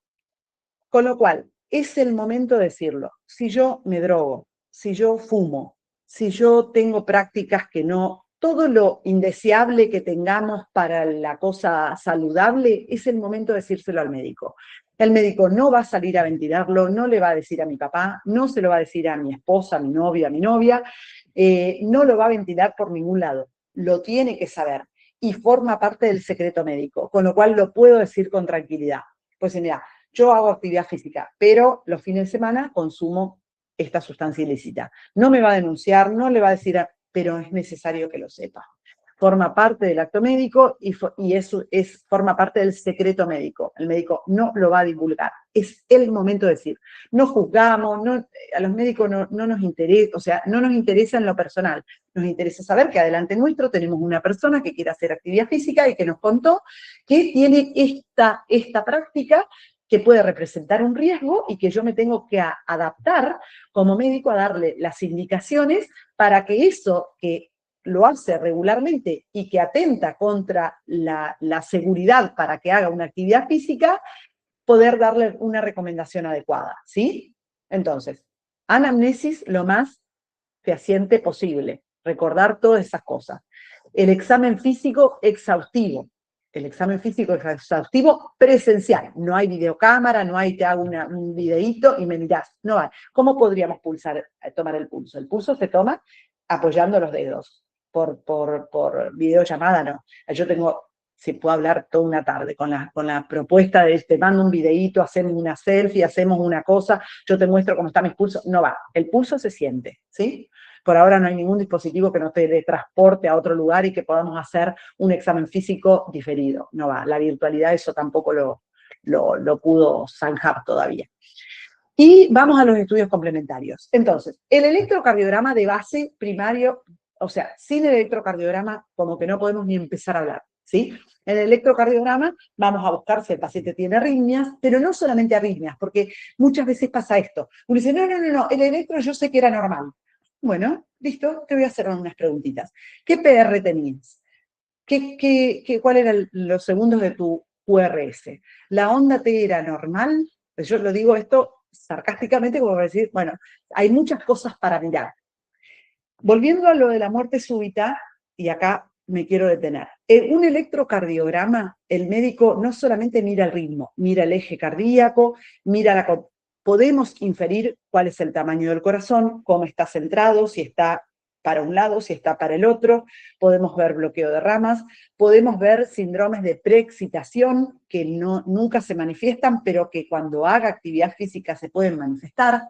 Con lo cual, es el momento de decirlo. Si yo me drogo, si yo fumo, si yo tengo prácticas que no, todo lo indeseable que tengamos para la cosa saludable, es el momento de decírselo al médico. El médico no va a salir a ventilarlo, no le va a decir a mi papá, no se lo va a decir a mi esposa, a mi novio, a mi novia, no lo va a ventilar por ningún lado, lo tiene que saber y forma parte del secreto médico, con lo cual lo puedo decir con tranquilidad. Pues mira, yo hago actividad física, pero los fines de semana consumo esta sustancia ilícita. No me va a denunciar, no le va a decir, pero es necesario que lo sepa. Forma parte del acto médico y eso forma parte del secreto médico. El médico no lo va a divulgar. Es el momento de decir. No juzgamos, a los médicos no nos interesa, o sea, no nos interesa en lo personal. Nos interesa saber que adelante nuestro tenemos una persona que quiere hacer actividad física y que nos contó que tiene esta práctica que puede representar un riesgo y que yo me tengo que adaptar como médico a darle las indicaciones para que eso que lo hace regularmente y que atenta contra la seguridad para que haga una actividad física, poder darle una recomendación adecuada, ¿sí? Entonces, anamnesis lo más fehaciente posible, recordar todas esas cosas. El examen físico exhaustivo. El examen físico exhaustivo presencial. No hay videocámara, no hay te hago un videíto y me mirás. No hay. ¿Cómo podríamos tomar el pulso? El pulso se toma apoyando los dedos. Por videollamada no. Yo tengo, si puedo hablar toda una tarde con la propuesta de te mando un videíto, hacemos una selfie, hacemos una cosa, yo te muestro cómo está mi pulso. No va. El pulso se siente, ¿sí? Por ahora no hay ningún dispositivo que nos te transporte a otro lugar y que podamos hacer un examen físico diferido. No va, la virtualidad eso tampoco lo pudo zanjar todavía. Y vamos a los estudios complementarios. Entonces, el electrocardiograma de base primario, o sea, sin el electrocardiograma como que no podemos ni empezar a hablar, ¿sí? En el electrocardiograma vamos a buscar si el paciente tiene arritmias, pero no solamente arritmias, porque muchas veces pasa esto. Uno dice, no, el electro yo sé que era normal. Bueno, listo, te voy a hacer unas preguntitas. ¿Qué PR tenías? ¿Cuáles eran los segundos de tu QRS? ¿La onda T era normal? Pues yo lo digo esto sarcásticamente como para decir, bueno, hay muchas cosas para mirar. Volviendo a lo de la muerte súbita, y acá me quiero detener. En un electrocardiograma, el médico no solamente mira el ritmo, mira el eje cardíaco, podemos inferir cuál es el tamaño del corazón, cómo está centrado, si está para un lado, si está para el otro, podemos ver bloqueo de ramas, podemos ver síndromes de preexcitación que nunca se manifiestan, pero que cuando haga actividad física se pueden manifestar.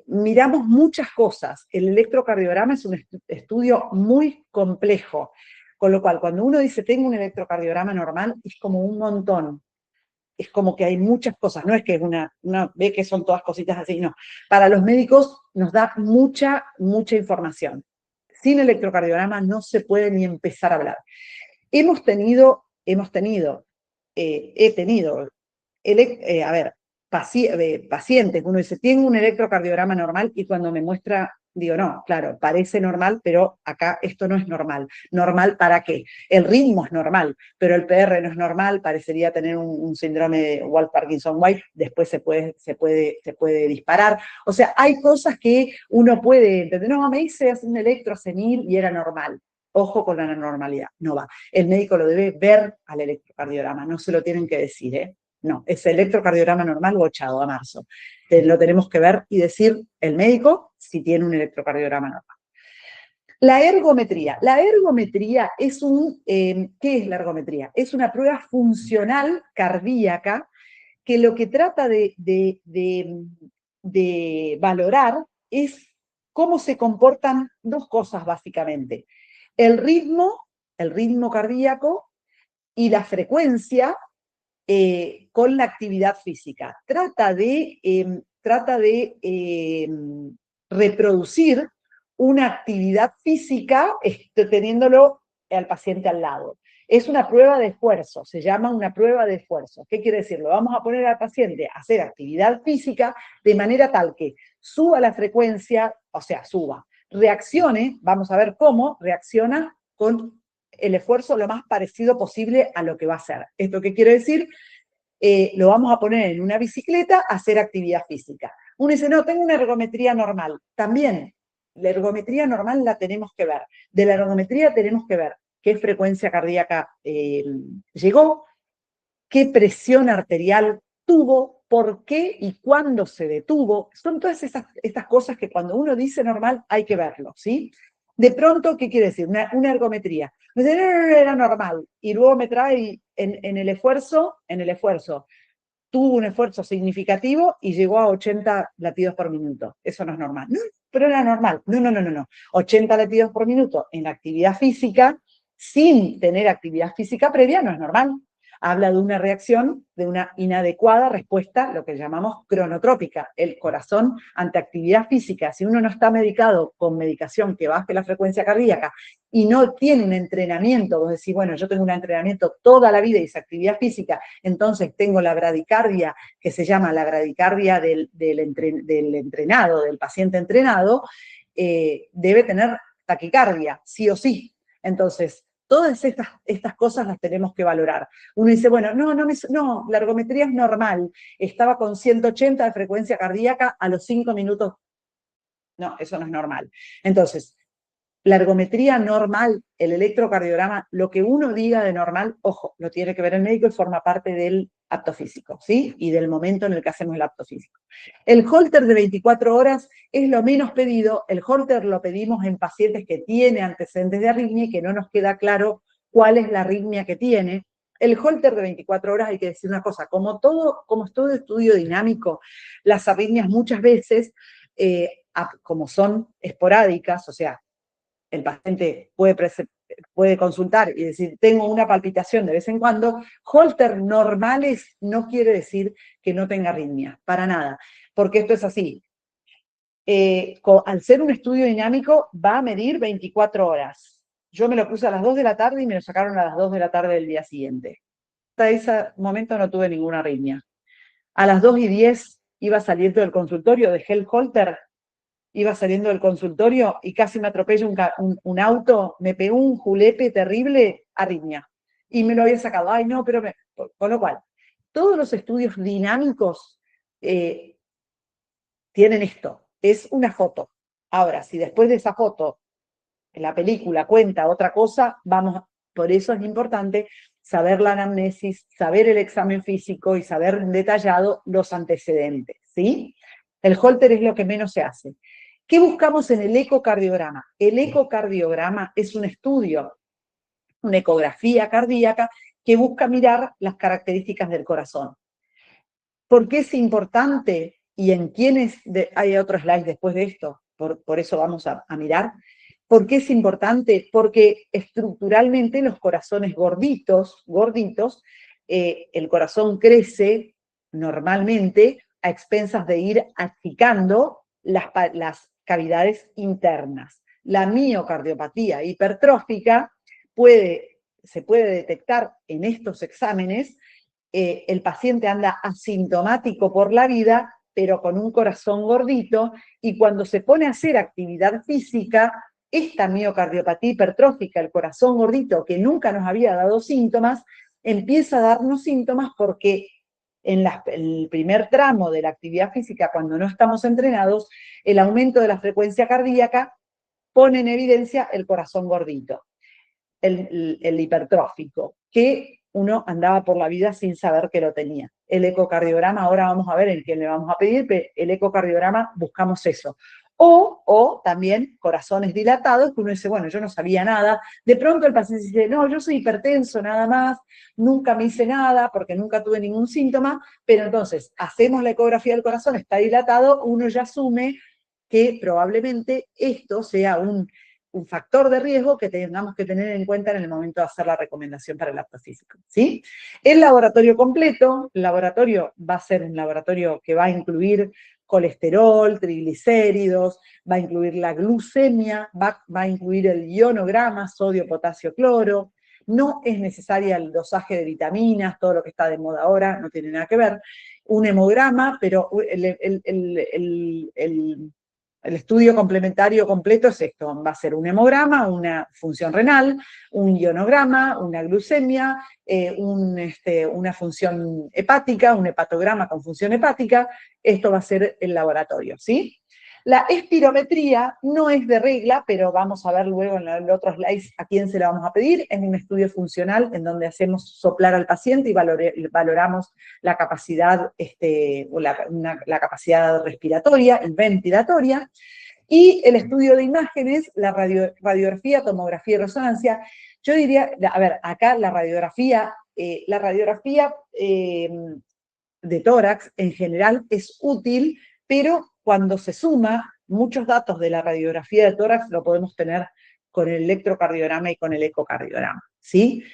Miramos muchas cosas. El electrocardiograma es un estudio muy complejo, con lo cual cuando uno dice tengo un electrocardiograma normal, es como un montón. Es como que hay muchas cosas, no es que una ve que son todas cositas así, no. Para los médicos nos da mucha información. Sin electrocardiograma no se puede ni empezar a hablar. He tenido, pacientes, uno dice, tengo un electrocardiograma normal y cuando me muestra, digo, no, claro, parece normal, pero acá esto no es normal. ¿Normal para qué? El ritmo es normal, pero el PR no es normal, parecería tener un síndrome de Wolff-Parkinson-White, después se puede disparar. O sea, hay cosas que uno puede entender. No, me hice un electro senil y era normal. Ojo con la normalidad, no va. El médico lo debe ver al electrocardiograma, no se lo tienen que decir, ¿eh? No, es electrocardiograma normal bochado a marzo. Lo tenemos que ver y decir el médico si tiene un electrocardiograma normal. La ergometría. La ergometría es ¿qué es la ergometría? Es una prueba funcional cardíaca que lo que trata de valorar es cómo se comportan dos cosas básicamente. El ritmo cardíaco y la frecuencia con la actividad física. Trata de reproducir una actividad física teniéndolo al paciente al lado. Es una prueba de esfuerzo, se llama una prueba de esfuerzo. ¿Qué quiere decir? Lo vamos a poner al paciente a hacer actividad física de manera tal que suba la frecuencia, o sea, reaccione, vamos a ver cómo reacciona con el esfuerzo lo más parecido posible a lo que va a hacer. ¿Esto qué quiere decir? Lo vamos a poner en una bicicleta a hacer actividad física. Uno dice, no, tengo una ergometría normal. También, la ergometría normal la tenemos que ver. De la ergometría tenemos que ver qué frecuencia cardíaca llegó, qué presión arterial tuvo, por qué y cuándo se detuvo. Son todas estas cosas que cuando uno dice normal hay que verlo, ¿sí? De pronto, ¿qué quiere decir? Una ergometría. Me dice, no, era normal. Y luego me trae en el esfuerzo, tuvo un esfuerzo significativo y llegó a 80 latidos por minuto. Eso no es normal. No, pero era normal. No. 80 latidos por minuto en actividad física, sin tener actividad física previa, no es normal. Habla de una reacción, de una inadecuada respuesta, lo que llamamos cronotrópica, el corazón ante actividad física. Si uno no está medicado con medicación que baje la frecuencia cardíaca y no tiene un entrenamiento, vos decís, bueno, yo tengo un entrenamiento toda la vida y esa actividad física, entonces tengo la bradicardia, que se llama la bradicardia del entrenado, del paciente entrenado, debe tener taquicardia, sí o sí. Entonces, todas estas cosas las tenemos que valorar. Uno dice, bueno, no, la ergometría es normal, estaba con 180 de frecuencia cardíaca a los 5 minutos. No, eso no es normal. Entonces, la ergometría normal, el electrocardiograma, lo que uno diga de normal, ojo, lo tiene que ver el médico y forma parte del apto físico, ¿sí? Y del momento en el que hacemos el apto físico. El Holter de 24 horas es lo menos pedido. El Holter lo pedimos en pacientes que tienen antecedentes de arritmia y que no nos queda claro cuál es la arritmia que tiene. El Holter de 24 horas, hay que decir una cosa, como es todo estudio dinámico, las arritmias muchas veces, como son esporádicas, o sea, el paciente puede consultar y decir, tengo una palpitación de vez en cuando, Holter normales no quiere decir que no tenga arritmia, para nada, porque esto es así. Al ser un estudio dinámico, va a medir 24 horas. Yo me lo puse a las 2 de la tarde y me lo sacaron a las 2 de la tarde del día siguiente. Hasta ese momento no tuve ninguna arritmia. A las 2:10 iba saliendo del consultorio, dejé el Holter, iba saliendo del consultorio y casi me atropella un auto, me pegó un julepe terrible, arritmia. Y me lo había sacado. Ay, no, pero con lo cual, todos los estudios dinámicos tienen esto. Es una foto. Ahora, si después de esa foto la película cuenta otra cosa, por eso es importante saber la anamnesis, saber el examen físico y saber detallado los antecedentes, ¿sí? El Holter es lo que menos se hace. ¿Qué buscamos en el ecocardiograma? El ecocardiograma es un estudio, una ecografía cardíaca que busca mirar las características del corazón. ¿Por qué es importante? Y en quiénes, hay otro slide después de esto, por eso vamos a mirar. ¿Por qué es importante? Porque estructuralmente los corazones gorditos, el corazón crece normalmente a expensas de ir achicando las cavidades internas. La miocardiopatía hipertrófica se puede detectar en estos exámenes. El paciente anda asintomático por la vida, pero con un corazón gordito, y cuando se pone a hacer actividad física, esta miocardiopatía hipertrófica, el corazón gordito, que nunca nos había dado síntomas, empieza a darnos síntomas porque en el primer tramo de la actividad física, cuando no estamos entrenados, el aumento de la frecuencia cardíaca pone en evidencia el corazón gordito, el hipertrófico, que uno andaba por la vida sin saber que lo tenía. El ecocardiograma, ahora vamos a ver en quién le vamos a pedir, pero el ecocardiograma buscamos eso. O también corazones dilatados, que uno dice, bueno, yo no sabía nada. De pronto el paciente dice, no, yo soy hipertenso nada más, nunca me hice nada porque nunca tuve ningún síntoma, pero entonces hacemos la ecografía del corazón, está dilatado, uno ya asume que probablemente esto sea un factor de riesgo que tengamos que tener en cuenta en el momento de hacer la recomendación para el apto físico, ¿sí? El laboratorio completo, el laboratorio va a ser un laboratorio que va a incluir colesterol, triglicéridos, va a incluir la glucemia, va a incluir el ionograma, sodio, potasio, cloro. No es necesaria el dosaje de vitaminas, todo lo que está de moda ahora, no tiene nada que ver. Un hemograma, pero el estudio complementario completo es esto, va a ser un hemograma, una función renal, un ionograma, una glucemia, una función hepática, un hepatograma con función hepática. Esto va a ser el laboratorio, ¿sí? La espirometría no es de regla, pero vamos a ver luego en el otro slide a quién se la vamos a pedir. Es un estudio funcional en donde hacemos soplar al paciente y valoramos la capacidad, la capacidad respiratoria y ventilatoria. Y el estudio de imágenes, la radiografía, tomografía y resonancia. Yo diría, a ver, acá la radiografía de tórax en general es útil, pero cuando se suma muchos datos de la radiografía de tórax lo podemos tener con el electrocardiograma y con el ecocardiograma, ¿sí?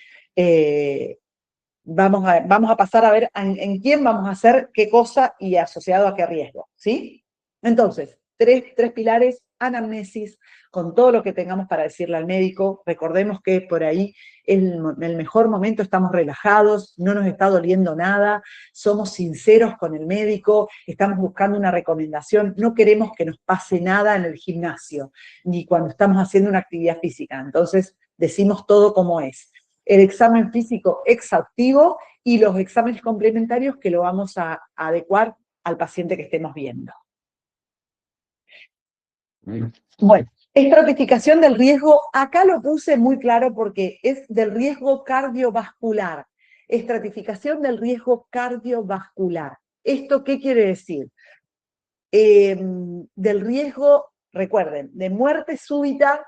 Vamos a pasar a ver en quién vamos a hacer qué cosa y asociado a qué riesgo, ¿sí? Entonces, tres pilares: anamnesis, con todo lo que tengamos para decirle al médico. Recordemos que por ahí en el mejor momento estamos relajados, no nos está doliendo nada, somos sinceros con el médico, estamos buscando una recomendación, no queremos que nos pase nada en el gimnasio, ni cuando estamos haciendo una actividad física. Entonces, decimos todo como es. El examen físico exhaustivo y los exámenes complementarios que lo vamos a adecuar al paciente que estemos viendo. Bueno, estratificación del riesgo, acá lo puse muy claro porque es del riesgo cardiovascular. Estratificación del riesgo cardiovascular. ¿Esto qué quiere decir? Del riesgo, recuerden, de muerte súbita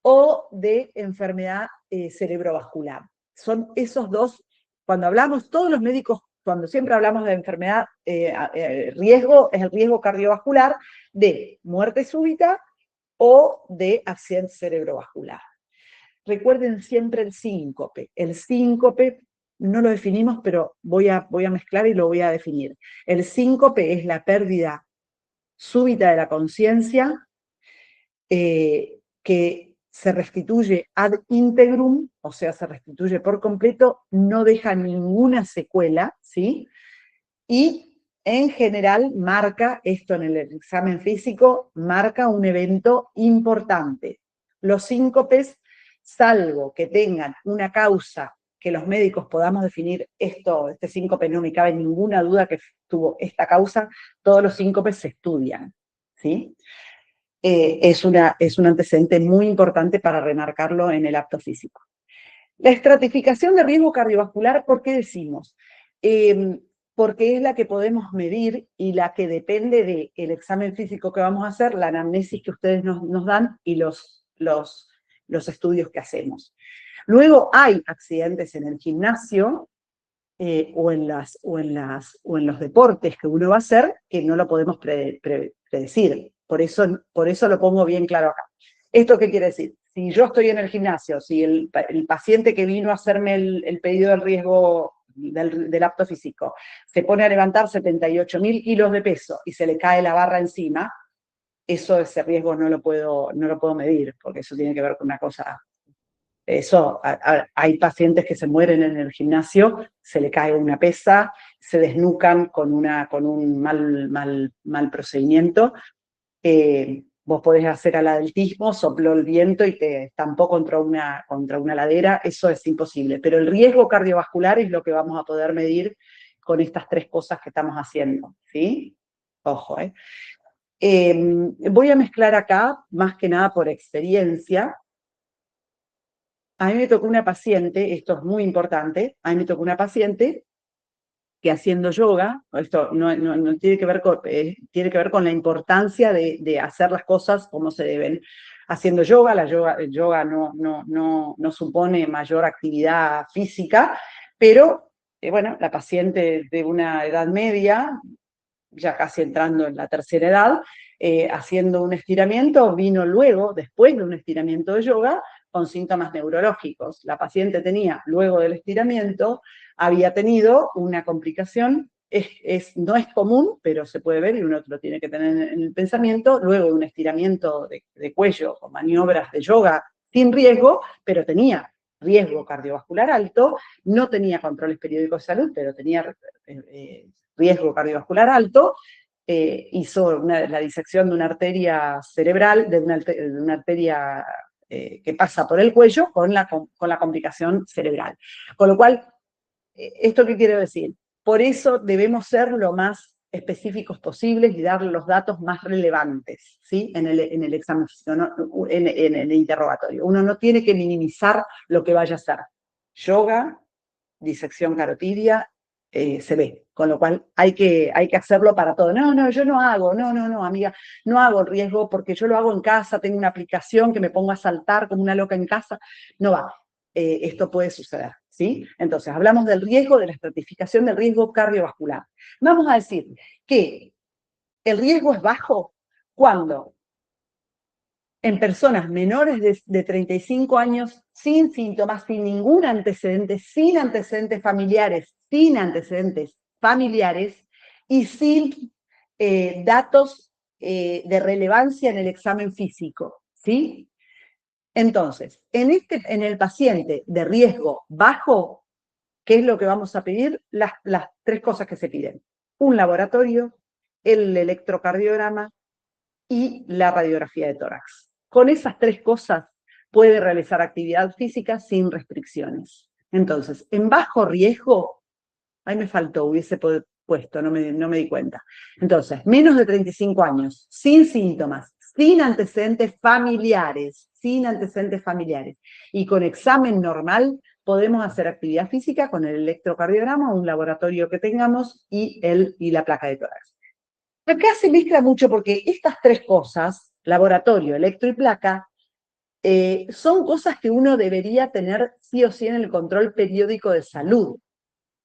o de enfermedad cerebrovascular. Son esos dos, cuando hablamos, todos los médicos, cuando siempre hablamos de enfermedad, riesgo, es el riesgo cardiovascular de muerte súbita o de accidente cerebrovascular. Recuerden siempre el síncope. El síncope no lo definimos, pero voy a mezclar y lo voy a definir. El síncope es la pérdida súbita de la conciencia, que se restituye ad integrum, o sea, se restituye por completo, no deja ninguna secuela, ¿sí? Y en general marca, esto en el examen físico, marca un evento importante. Los síncopes, salvo que tengan una causa que los médicos podamos definir, este síncope no me cabe ninguna duda que tuvo esta causa, todos los síncopes se estudian, ¿sí? Es un antecedente muy importante para remarcarlo en el acto físico. La estratificación de riesgo cardiovascular, ¿por qué decimos? Porque es la que podemos medir y la que depende del examen físico que vamos a hacer, la anamnesis que ustedes nos dan y los estudios que hacemos. Luego hay accidentes en el gimnasio o en los deportes que uno va a hacer que no lo podemos predecir. Por eso lo pongo bien claro acá. ¿Esto qué quiere decir? Si yo estoy en el gimnasio, si el paciente que vino a hacerme el pedido del riesgo del apto físico se pone a levantar 78.000 kilos de peso y se le cae la barra encima, ese riesgo no lo puedo medir, porque eso tiene que ver con una cosa. Eso, hay pacientes que se mueren en el gimnasio, se le cae una pesa, se desnucan con un mal procedimiento. Vos podés hacer aladiltismo, sopló el viento y te estampó contra una ladera, eso es imposible. Pero el riesgo cardiovascular es lo que vamos a poder medir con estas tres cosas que estamos haciendo, ¿sí? Ojo, voy a mezclar acá, más que nada por experiencia. A mí me tocó una paciente, esto es muy importante, a mí me tocó una paciente que haciendo yoga, esto no tiene que ver tiene que ver con la importancia de hacer las cosas como se deben. Haciendo yoga, el yoga no supone mayor actividad física, pero bueno, la paciente de una edad media, ya casi entrando en la tercera edad, haciendo un estiramiento, vino luego, después de un estiramiento de yoga, con síntomas neurológicos. La paciente tenía, luego del estiramiento, había tenido una complicación, no es común, pero se puede ver y uno lo tiene que tener en el pensamiento, luego de un estiramiento de cuello o maniobras de yoga sin riesgo, pero tenía riesgo cardiovascular alto, no tenía controles periódicos de salud, pero tenía riesgo cardiovascular alto, hizo la disección de una arteria cerebral, de una arteria que pasa por el cuello con la complicación cerebral. Con lo cual, ¿esto qué quiere decir? Por eso debemos ser lo más específicos posibles y dar los datos más relevantes, ¿sí? En el examen físico, ¿no? en el interrogatorio. Uno no tiene que minimizar lo que vaya a hacer. Yoga, disección carotidia, se ve, con lo cual hay que hacerlo para todo. No, yo no hago, no, amiga, no hago el riesgo porque yo lo hago en casa, tengo una aplicación que me pongo a saltar como una loca en casa, no va. Esto puede suceder, ¿sí? Entonces, hablamos del riesgo, de la estratificación del riesgo cardiovascular. Vamos a decir que el riesgo es bajo cuando en personas menores de 35 años, sin síntomas, sin ningún antecedente, sin antecedentes familiares y sin datos de relevancia en el examen físico, ¿sí? Entonces, en el paciente de riesgo bajo, ¿qué es lo que vamos a pedir? Las 3 cosas que se piden. Un laboratorio, el electrocardiograma y la radiografía de tórax. Con esas 3 cosas puede realizar actividad física sin restricciones. Entonces, en bajo riesgo, ahí me faltó, hubiese puesto, no me di cuenta. Entonces, menos de 35 años, sin síntomas, sin antecedentes familiares, y con examen normal, podemos hacer actividad física con el electrocardiograma, un laboratorio que tengamos, y la placa de tórax. Acá se mezcla mucho porque estas 3 cosas, laboratorio, electro y placa, son cosas que uno debería tener sí o sí en el control periódico de salud,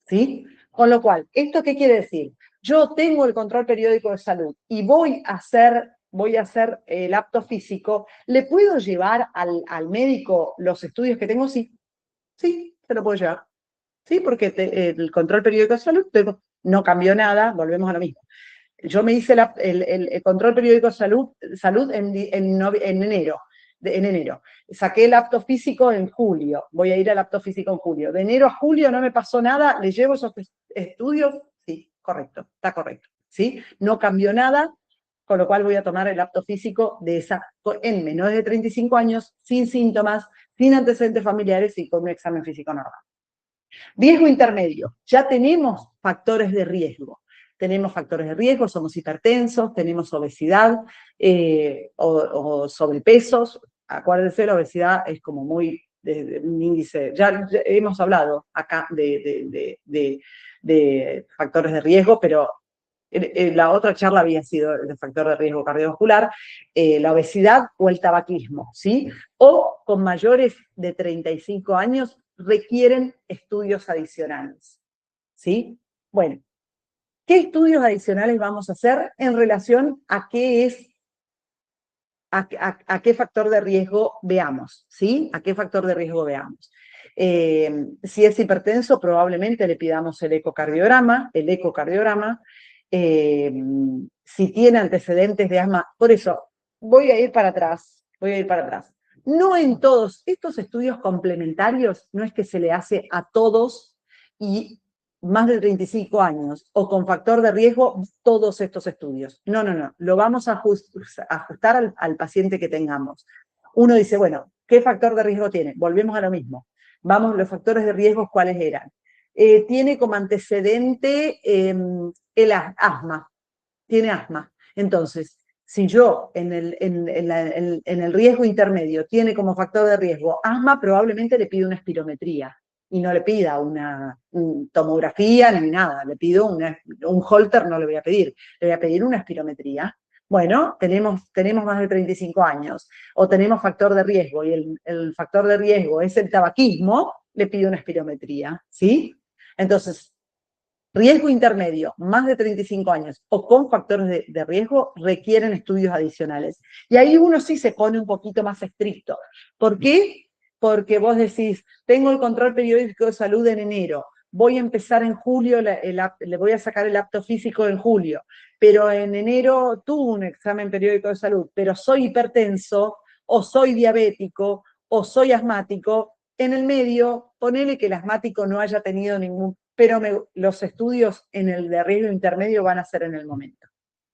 ¿sí? Con lo cual, ¿esto qué quiere decir? Yo tengo el control periódico de salud y voy a hacer el apto físico, ¿le puedo llevar al médico los estudios que tengo? Sí, se lo puedo llevar. Sí, porque el control periódico de salud no cambió nada, volvemos a lo mismo. Yo me hice el control periódico de salud en enero. En enero. Saqué el apto físico en julio. Voy a ir al apto físico en julio. De enero a julio no me pasó nada. ¿Le llevo esos estudios? Sí, correcto. Está correcto. ¿Sí? No cambió nada, con lo cual voy a tomar el apto físico en menores de 35 años, sin síntomas, sin antecedentes familiares y con un examen físico normal. Riesgo intermedio. Ya tenemos factores de riesgo. Tenemos factores de riesgo, somos hipertensos, tenemos obesidad o sobrepesos. Acuérdense, la obesidad es como muy un índice, ya hemos hablado acá de factores de riesgo, pero la otra charla había sido el factor de riesgo cardiovascular, la obesidad o el tabaquismo, ¿sí? O con mayores de 35 años requieren estudios adicionales, ¿sí? Bueno, ¿qué estudios adicionales vamos a hacer en relación a qué factor de riesgo veamos, ¿sí? ¿A qué factor de riesgo veamos? Si es hipertenso, probablemente le pidamos el ecocardiograma. Si tiene antecedentes de asma, por eso voy a ir para atrás. No en todos, estos estudios complementarios no es que se le hace a todos y más de 35 años o con factor de riesgo todos estos estudios. No, lo vamos a ajustar al paciente que tengamos. Uno dice, bueno, ¿qué factor de riesgo tiene? Volvemos a lo mismo. Vamos, los factores de riesgo, ¿cuáles eran? Tiene como antecedente el asma. Tiene asma. Entonces, si yo en el riesgo intermedio tiene como factor de riesgo asma, probablemente le pido una espirometría y no le pida una tomografía ni nada, le pido un Holter, no le voy a pedir, le voy a pedir una espirometría. Bueno, tenemos más de 35 años, o tenemos factor de riesgo, y el factor de riesgo es el tabaquismo, le pido una espirometría, ¿sí? Entonces, riesgo intermedio, más de 35 años, o con factores de riesgo, requieren estudios adicionales. Y ahí uno sí se pone un poquito más estricto. ¿Por qué? Porque vos decís, tengo el control periódico de salud en enero, voy a empezar en julio, le voy a sacar el apto físico en julio, pero en enero tuve un examen periódico de salud, pero soy hipertenso, o soy diabético, o soy asmático. En el medio, ponele que el asmático no haya tenido ningún, pero los estudios en el de riesgo intermedio van a ser en el momento,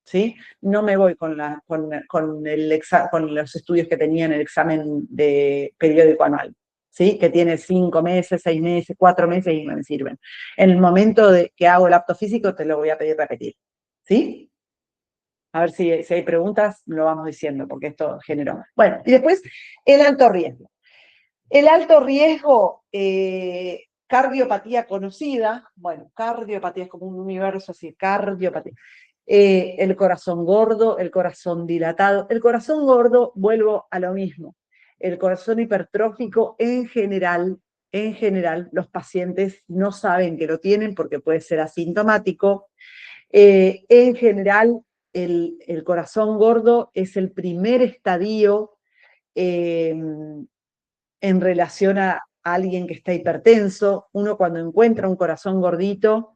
¿sí? No me voy con los estudios que tenía en el examen de periódico anual, ¿sí? Que tiene 5 meses, 6 meses, 4 meses y no me sirven. En el momento de que hago el apto físico te lo voy a pedir repetir, ¿Sí? A ver si hay preguntas, lo vamos diciendo, porque esto generó. Bueno, y después, el alto riesgo. El alto riesgo, cardiopatía conocida, bueno, cardiopatía es como un universo así, cardiopatía. El corazón gordo, el corazón dilatado. El corazón gordo, vuelvo a lo mismo. El corazón hipertrófico, en general, los pacientes no saben que lo tienen porque puede ser asintomático. En general, el corazón gordo es el primer estadio en relación a alguien que está hipertenso. Uno cuando encuentra un corazón gordito,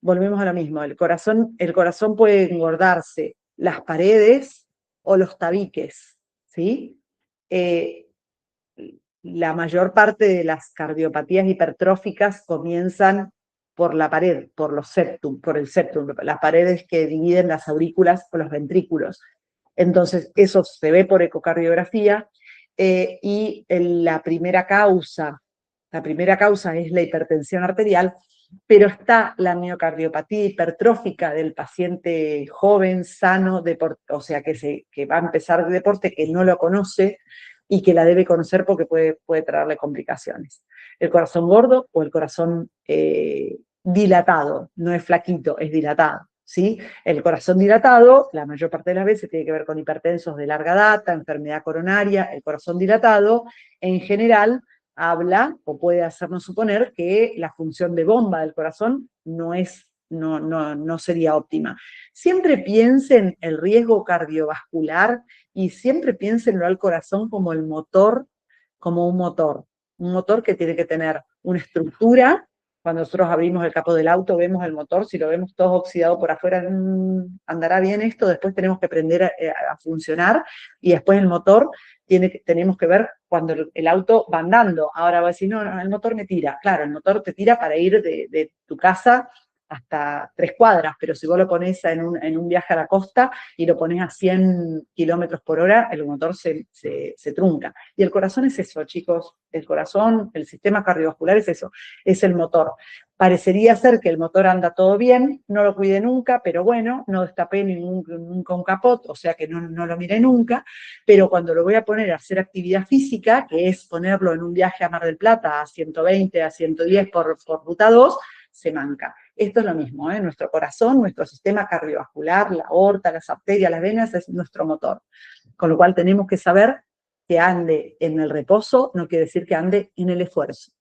volvemos a lo mismo, el corazón puede engordarse las paredes o los tabiques, ¿sí? La mayor parte de las cardiopatías hipertróficas comienzan por la pared, por el septum, las paredes que dividen las aurículas o los ventrículos. Entonces, eso se ve por ecocardiografía, y la primera causa es la hipertensión arterial, pero está la miocardiopatía hipertrófica del paciente joven, sano, o sea, que va a empezar el deporte, que no lo conoce y que la debe conocer porque puede traerle complicaciones. El corazón gordo o el corazón dilatado, no es flaquito, es dilatado. ¿Sí? El corazón dilatado, la mayor parte de las veces, tiene que ver con hipertensos de larga data, enfermedad coronaria. El corazón dilatado, en general, habla o puede hacernos suponer que la función de bomba del corazón no sería óptima. Siempre piensen el riesgo cardiovascular y siempre piénsenlo al corazón como el motor, como un motor que tiene que tener una estructura. Cuando nosotros abrimos el capó del auto, vemos el motor, si lo vemos todo oxidado por afuera, ¿andará bien esto? Después tenemos que aprender a funcionar, y después el motor tenemos que ver cuando el auto va andando. Ahora va a decir, no, el motor me tira. Claro, el motor te tira para ir de tu casa hasta 3 cuadras, pero si vos lo pones en un viaje a la costa y lo pones a 100 kilómetros por hora, el motor se trunca. Y el corazón es eso, chicos. El corazón, el sistema cardiovascular es eso, es el motor. Parecería ser que el motor anda todo bien, no lo cuide nunca, pero bueno, no destapé nunca un capot, o sea que no lo miré nunca, pero cuando lo voy a poner a hacer actividad física, que es ponerlo en un viaje a Mar del Plata a 120, a 110 por ruta 2, se manca. Esto es lo mismo, ¿eh? Nuestro corazón, nuestro sistema cardiovascular, la aorta, las arterias, las venas, es nuestro motor. Con lo cual tenemos que saber que ande en el reposo, no quiere decir que ande en el esfuerzo.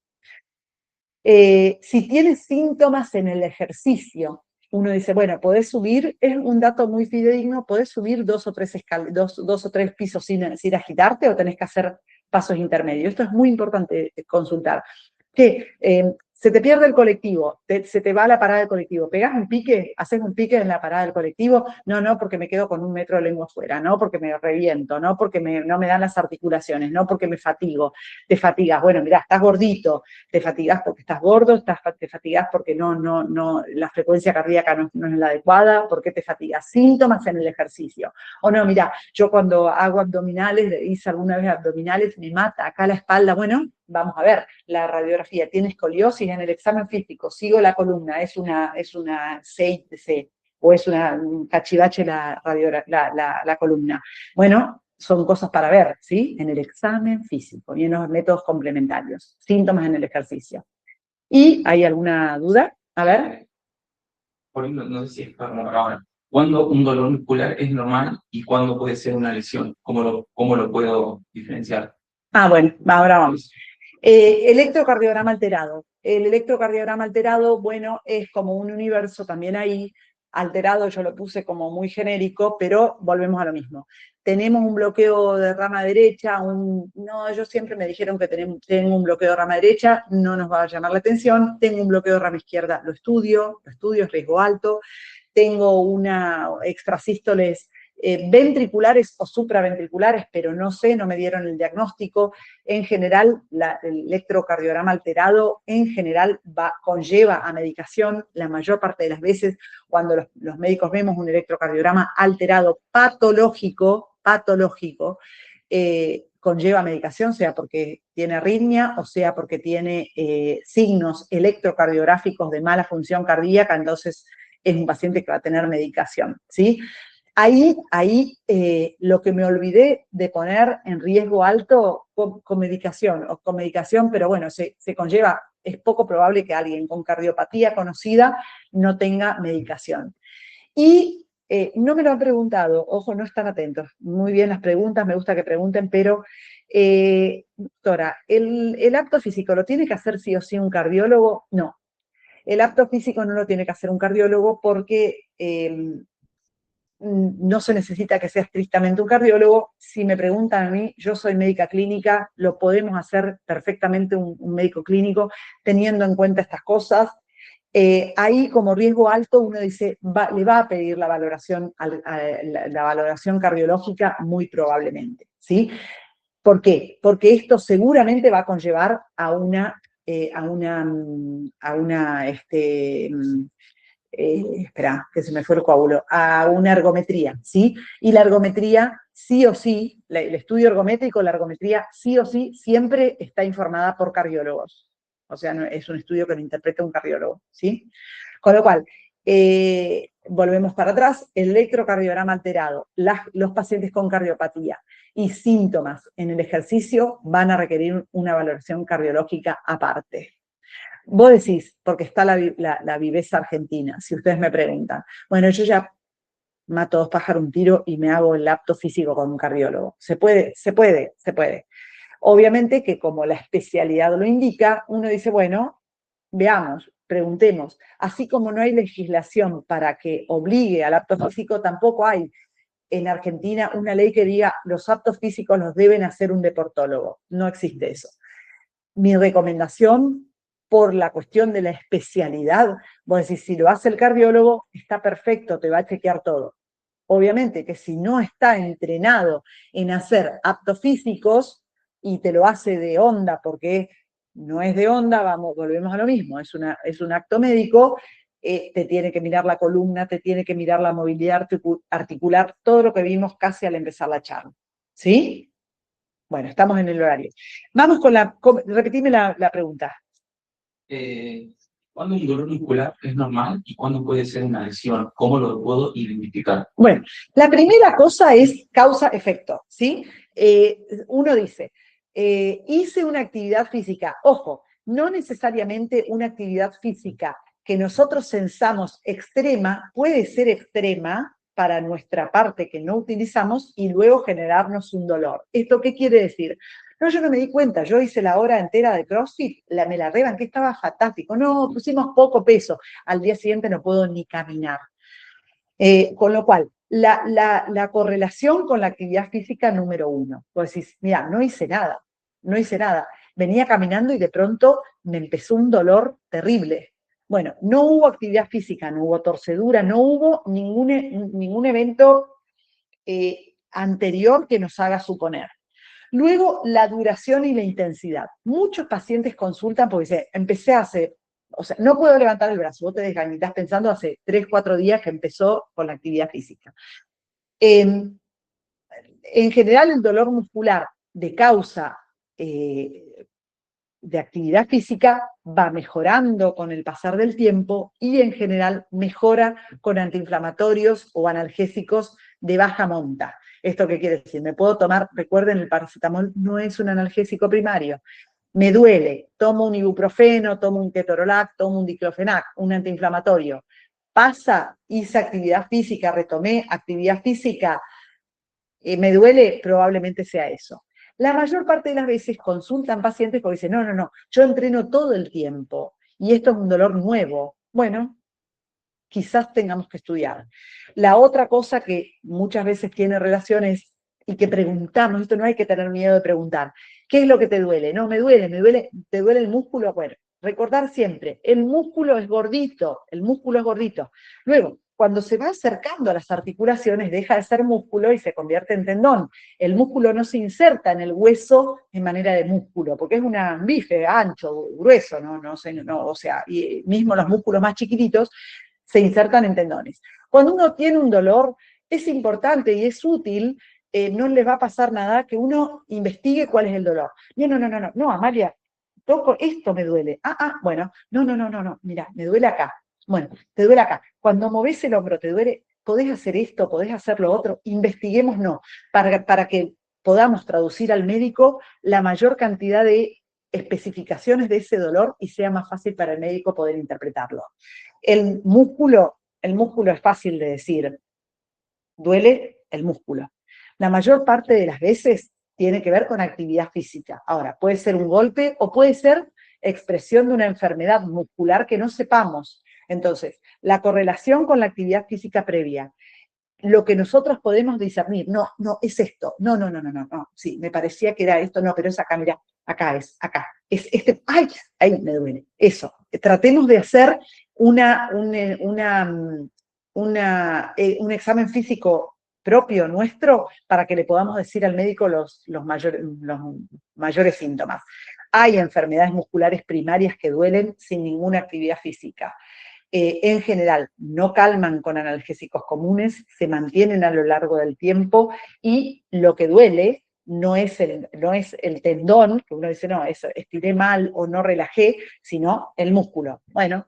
Si tienes síntomas en el ejercicio, uno dice, bueno, podés subir, es un dato muy fidedigno, podés subir 2 o 3 pisos sin agitarte, o tenés que hacer pasos intermedios. Esto es muy importante consultar. Se te pierde el colectivo, se te va la parada del colectivo, ¿pegás un pique? ¿Haces un pique en la parada del colectivo? No, porque me quedo con 1 metro de lengua afuera, no porque me reviento, no porque no me dan las articulaciones, no porque me fatigo. Te fatigas, bueno, mirá, estás gordito, te fatigas porque estás gordo, te fatigas porque la frecuencia cardíaca no es la adecuada. ¿Por qué te fatigas? Síntomas en el ejercicio. O no, mirá, yo cuando hago abdominales, hice alguna vez abdominales, me mata acá la espalda. Bueno, vamos a ver la radiografía, tiene escoliosis. En el examen físico, sigo la columna, es una C o es un cachivache la columna. Bueno, son cosas para ver, ¿sí? En el examen físico y en los métodos complementarios. Síntomas en el ejercicio. ¿Y hay alguna duda? A ver. Por ejemplo, no sé si es para ahora. ¿Cuándo un dolor muscular es normal y cuándo puede ser una lesión? ¿Cómo lo puedo diferenciar? Bueno, ahora vamos. Electrocardiograma alterado. El electrocardiograma alterado, bueno, es como un universo también ahí. Alterado yo lo puse como muy genérico, pero volvemos a lo mismo. Tenemos un bloqueo de rama derecha, no, ellos siempre me dijeron que tengo un bloqueo de rama derecha, no nos va a llamar la atención. Tengo un bloqueo de rama izquierda, lo estudio, es riesgo alto. Tengo una extrasístoles ventriculares o supraventriculares, pero no sé, no me dieron el diagnóstico. En general, el electrocardiograma alterado, en general, conlleva a medicación. La mayor parte de las veces, cuando los médicos vemos un electrocardiograma alterado patológico, conlleva medicación, sea porque tiene arritmia o sea porque tiene signos electrocardiográficos de mala función cardíaca. Entonces es un paciente que va a tener medicación, ¿sí? Ahí lo que me olvidé de poner en riesgo alto con medicación, pero bueno, se conlleva, es poco probable que alguien con cardiopatía conocida no tenga medicación. Y no me lo han preguntado, ojo, no están atentos. Muy bien las preguntas, me gusta que pregunten, pero, doctora, ¿el acto físico lo tiene que hacer sí o sí un cardiólogo? No. El acto físico no lo tiene que hacer un cardiólogo porque no se necesita que sea estrictamente un cardiólogo. Si me preguntan a mí, yo soy médica clínica, lo podemos hacer perfectamente un médico clínico teniendo en cuenta estas cosas. Ahí como riesgo alto uno dice, le va a pedir la valoración, la valoración cardiológica muy probablemente, ¿sí? ¿Por qué? Porque esto seguramente va a conllevar a una espera, que se me fue el coágulo, a una ergometría, ¿sí? Y la ergometría, sí o sí, el estudio ergométrico, la ergometría, sí o sí, siempre está informada por cardiólogos. O sea, no, es un estudio que lo interpreta un cardiólogo, ¿sí? Con lo cual, volvemos para atrás, el electrocardiograma alterado, los pacientes con cardiopatía y síntomas en el ejercicio van a requerir una valoración cardiológica aparte. Vos decís, porque está la viveza argentina, si ustedes me preguntan. Bueno, yo ya mato 2 pájaros un tiro y me hago el apto físico con un cardiólogo. Se puede, se puede, se puede. Obviamente que como la especialidad lo indica, uno dice, bueno, veamos, preguntemos. Así como no hay legislación para que obligue al apto físico, tampoco hay en Argentina una ley que diga los aptos físicos los deben hacer un deportólogo. No existe eso. Mi recomendación, por la cuestión de la especialidad, vos decís, si lo hace el cardiólogo, está perfecto, te va a chequear todo. Obviamente que si no está entrenado en hacer aptos físicos y te lo hace de onda porque no es de onda, volvemos a lo mismo, es un acto médico, te tiene que mirar la columna, te tiene que mirar la movilidad articular, todo lo que vimos casi al empezar la charla. ¿Sí? Bueno, estamos en el horario. Vamos repetime la pregunta. ¿Cuándo un dolor muscular es normal y cuándo puede ser una lesión? ¿Cómo lo puedo identificar? Bueno, la primera cosa es causa-efecto, ¿sí? Uno dice, hice una actividad física. Ojo, no necesariamente una actividad física que nosotros sensamos extrema puede ser extrema para nuestra parte que no utilizamos y luego generarnos un dolor. ¿Esto qué quiere decir? No, yo no me di cuenta, yo hice la hora entera de CrossFit, me la rebanqué, estaba fantástico. No, pusimos poco peso, al día siguiente no puedo ni caminar. Con lo cual, la correlación con la actividad física número 1. Vos decís, mira, no hice nada, no hice nada. Venía caminando y de pronto me empezó un dolor terrible. Bueno, no hubo actividad física, no hubo torcedura, no hubo ningún evento anterior que nos haga suponer. Luego, la duración y la intensidad. Muchos pacientes consultan porque dicen, empecé hace, o sea, no puedo levantar el brazo, vos te desganitas pensando hace 3, 4 días que empezó con la actividad física. En general, el dolor muscular de causa de actividad física va mejorando con el pasar del tiempo y en general mejora con antiinflamatorios o analgésicos de baja monta. ¿Esto qué quiere decir? Me puedo tomar, recuerden, el paracetamol no es un analgésico primario. Me duele, tomo un ibuprofeno, tomo un ketorolac, tomo un diclofenac, un antiinflamatorio. Pasa, hice actividad física, retomé actividad física, me duele, probablemente sea eso. La mayor parte de las veces consultan pacientes porque dicen, no, yo entreno todo el tiempo y esto es un dolor nuevo. Bueno, quizás tengamos que estudiar. La otra cosa que muchas veces tiene relaciones y que preguntamos, esto no hay que tener miedo de preguntar, ¿qué es lo que te duele? No, me duele, ¿te duele el músculo? Bueno, recordar siempre, el músculo es gordito, el músculo es gordito. Luego, cuando se va acercando a las articulaciones, deja de ser músculo y se convierte en tendón. El músculo no se inserta en el hueso en manera de músculo, porque es un bife ancho, grueso, o sea, y mismo los músculos más chiquititos se insertan en tendones. Cuando uno tiene un dolor, es importante y es útil, no les va a pasar nada que uno investigue cuál es el dolor. No, Amalia, toco, esto me duele. Bueno, no, mira, me duele acá. Bueno, te duele acá. Cuando movés el hombro, te duele, podés hacer esto, podés hacer lo otro, investiguemos no, para que podamos traducir al médico la mayor cantidad de especificaciones de ese dolor y sea más fácil para el médico poder interpretarlo. El músculo es fácil de decir, duele el músculo. La mayor parte de las veces tiene que ver con actividad física. Ahora, puede ser un golpe o puede ser expresión de una enfermedad muscular que no sepamos. Entonces, la correlación con la actividad física previa, lo que nosotros podemos discernir, no, es esto, no, sí, me parecía que era esto, no, pero es acá, mira, acá, es este, ay, ahí me duele, eso. Tratemos de hacer un examen físico propio nuestro para que le podamos decir al médico los mayores síntomas. Hay enfermedades musculares primarias que duelen sin ninguna actividad física. En general no calman con analgésicos comunes, se mantienen a lo largo del tiempo y lo que duele no es el tendón, que uno dice, no, eso, estiré mal o no relajé, sino el músculo. Bueno,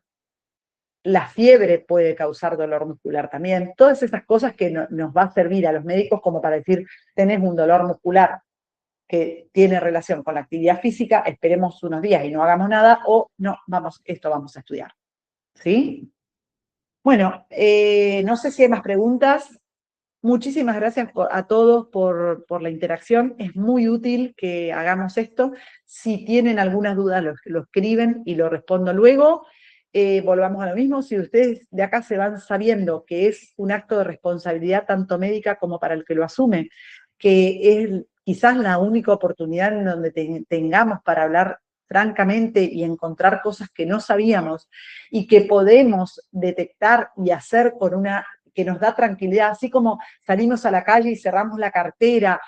la fiebre puede causar dolor muscular también. Todas esas cosas que nos va a servir a los médicos como para decir, tenés un dolor muscular que tiene relación con la actividad física, esperemos unos días y no hagamos nada, o no, esto vamos a estudiar. ¿Sí? Bueno, no sé si hay más preguntas. Muchísimas gracias a todos por la interacción. Es muy útil que hagamos esto. Si tienen algunas dudas, lo escriben y lo respondo luego. Volvamos a lo mismo. Si ustedes de acá se van sabiendo que es un acto de responsabilidad tanto médica como para el que lo asume, que es quizás la única oportunidad en donde tengamos para hablar francamente y encontrar cosas que no sabíamos y que podemos detectar y hacer con que nos da tranquilidad, así como salimos a la calle y cerramos la cartera,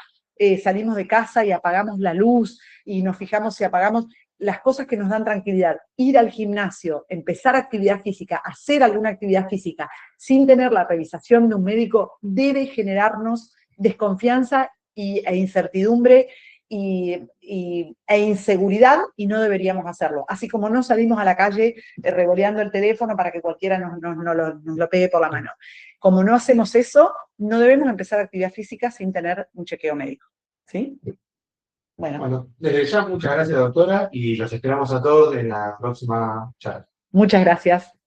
salimos de casa y apagamos la luz y nos fijamos si apagamos, las cosas que nos dan tranquilidad, ir al gimnasio, empezar actividad física, hacer alguna actividad física sin tener la revisación de un médico debe generarnos desconfianza e incertidumbre e inseguridad, y no deberíamos hacerlo. Así como no salimos a la calle revoleando el teléfono para que cualquiera nos lo pegue por la mano. Como no hacemos eso, no debemos empezar actividad física sin tener un chequeo médico. ¿Sí? Bueno, desde ya muchas gracias, doctora, y los esperamos a todos en la próxima charla. Muchas gracias.